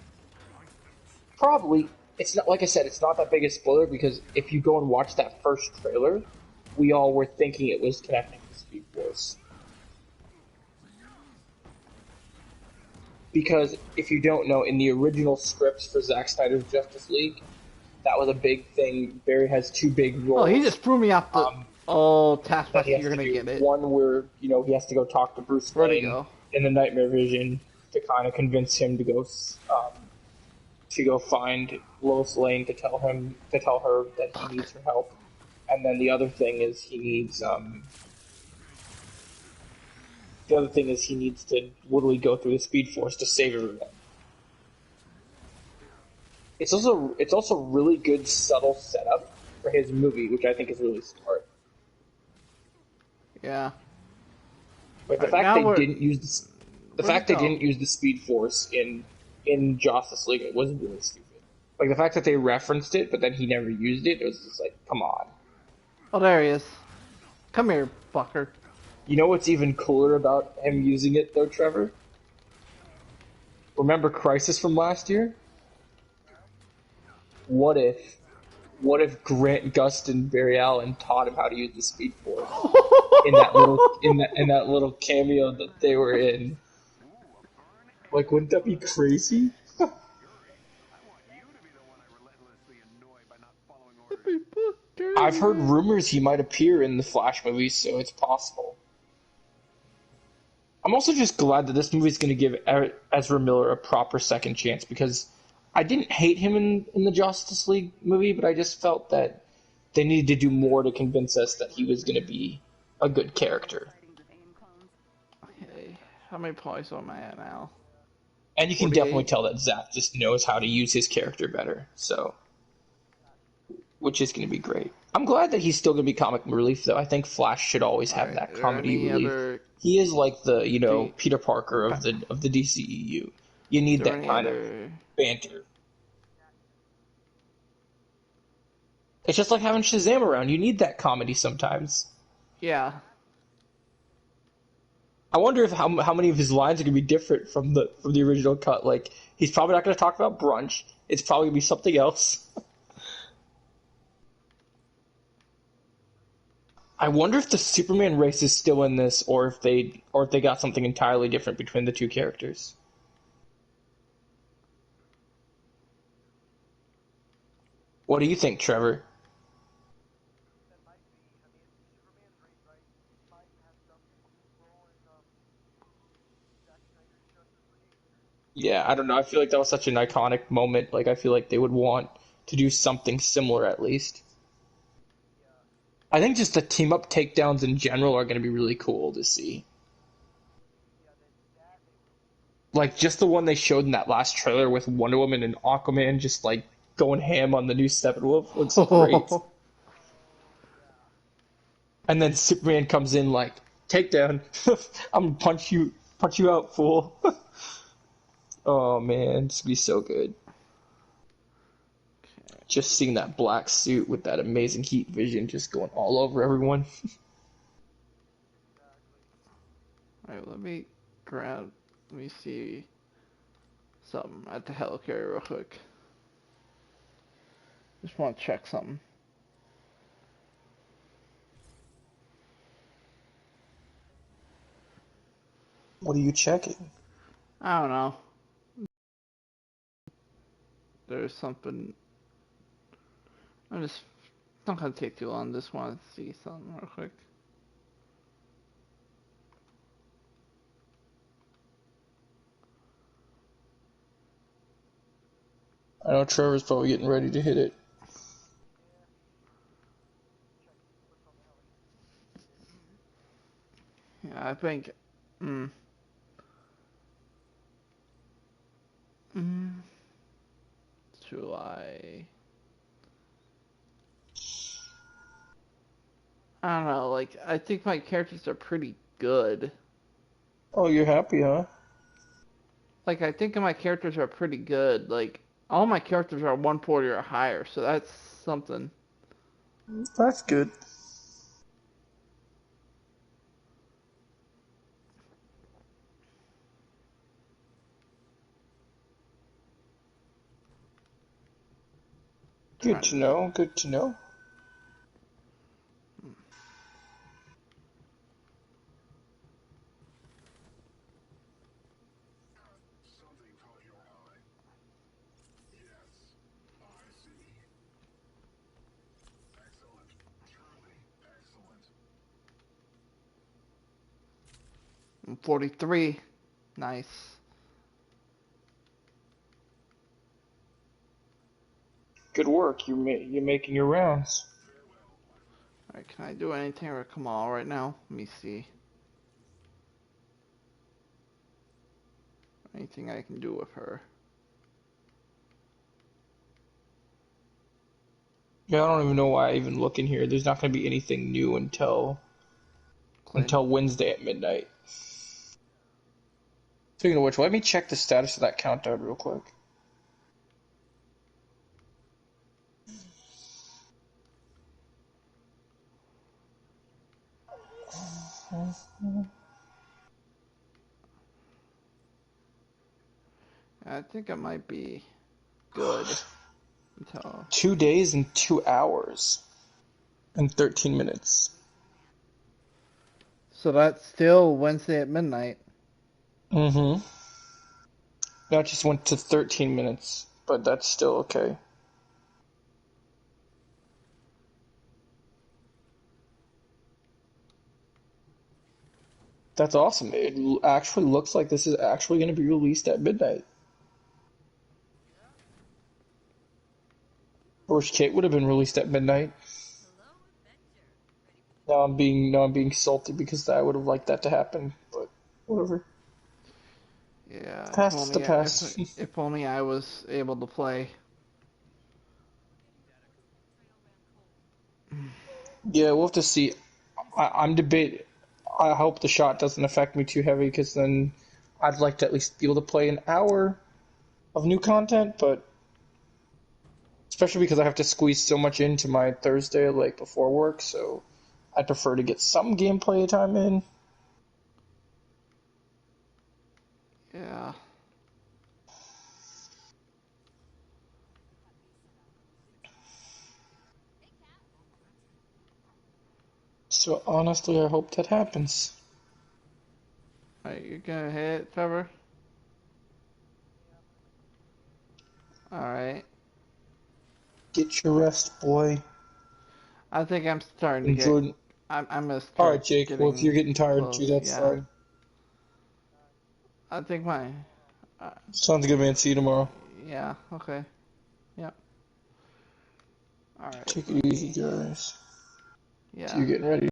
Probably. It's not, like I said, it's not that big a spoiler because if you go and watch that first trailer, we all were thinking it was connecting to Speed Force. Because if you don't know, in the original scripts for Zack Snyder's Justice League, that was a big thing. Barry has two big roles. Oh, he just threw me off the... Taskmaster, you're gonna get it. One where, he has to go talk to Bruce Wayne in the Nightmare Vision to kind of convince him to go find Lois Lane to tell her that he needs her help. And then the other thing is he needs to literally go through the Speed Force to save everyone. It's also really good subtle setup for his movie, which I think is really smart. Yeah. Like the fact they didn't use they didn't use the Speed Force in Justice League, it was really stupid. Like the fact that they referenced it, but then he never used it, it was just like, come on. Oh, there he is. Come here, fucker. You know what's even cooler about him using it, though, Trevor? Remember Crisis from last year? What if Grant Gustin and Barry Allen taught him how to use the Speed Force in that little cameo that they were in? Like, wouldn't that be crazy? I've heard rumors he might appear in the Flash movies, so it's possible. I'm also just glad that this movie is going to give Ezra Miller a proper second chance, because I didn't hate him in the Justice League movie, but I just felt that they needed to do more to convince us that he was going to be a good character. Okay, how many points am I at now? And you can 48? definitely tell that Zach just knows how to use his character better, so... which is going to be great. I'm glad that he's still going to be comic relief, though. I think Flash should always have that comedy relief. He is like the, Peter Parker of the DCEU. You need that kind of banter. It's just like having Shazam around. You need that comedy sometimes. Yeah. I wonder if how many of his lines are going to be different from the original cut. Like, he's probably not going to talk about brunch. It's probably going to be something else. I wonder if the Superman race is still in this, or if they got something entirely different between the two characters. What do you think, Trevor? Yeah, I don't know. I feel like that was such an iconic moment. Like, I feel like they would want to do something similar at least. I think just the team-up takedowns in general are going to be really cool to see. Like, just the one they showed in that last trailer with Wonder Woman and Aquaman just, like, going ham on the new Steppenwolf looks great. And then Superman comes in like, takedown. I'm gonna punch you out, fool. Oh, man. This would be so good. Just seeing that black suit with that amazing heat vision just going all over everyone. Alright, let me see something at the helicarrier real quick. Just want to check something. What are you checking? I don't know. There's something. I'm just not gonna take too long. Just want to see something real quick. I know Trevor's probably getting ready to hit it. Yeah, I think. July. I don't know. Like, I think my characters are pretty good. Oh, you're happy, huh? Like, I think my characters are pretty good. Like, all my characters are 140 or higher, so that's something. That's good. Good to know, good to know. Something caught your eye. Yes, I see. Excellent. Truly excellent. 43. Nice. Good work. You're making your rounds. Alright, can I do anything with Kamal right now? Let me see. Anything I can do with her. Yeah, I don't even know why I even look in here. There's not going to be anything new until Wednesday at midnight. Speaking of which, let me check the status of that countdown real quick. I think it might be good until 2 days and 2 hours and 13 minutes. So that's still Wednesday at midnight. Mm-hmm. That just went to 13 minutes, but that's still okay. That's awesome. It actually looks like this is actually going to be released at midnight. I wish Kate would have been released at midnight. Now I'm being salty because I would have liked that to happen, but whatever. Yeah, Past is the past. if only I was able to play. Yeah, we'll have to see. I'm debating. I hope the shot doesn't affect me too heavy, because then I'd like to at least be able to play an hour of new content, but especially because I have to squeeze so much into my Thursday, like before work, so I prefer to get some gameplay time in. Yeah. So honestly, I hope that happens. Alright, you're gonna hit it, Trevor? Alright. Get your rest, boy. I think I'm starting to Enjoy. get... I'm gonna start Alright, Jake. Well, if you're getting tired close. too, that's Yeah. fine. I think my... Sounds good, man. See you tomorrow. Yeah, okay. Yep. Alright. Take it easy, guys. Yeah. You're getting ready.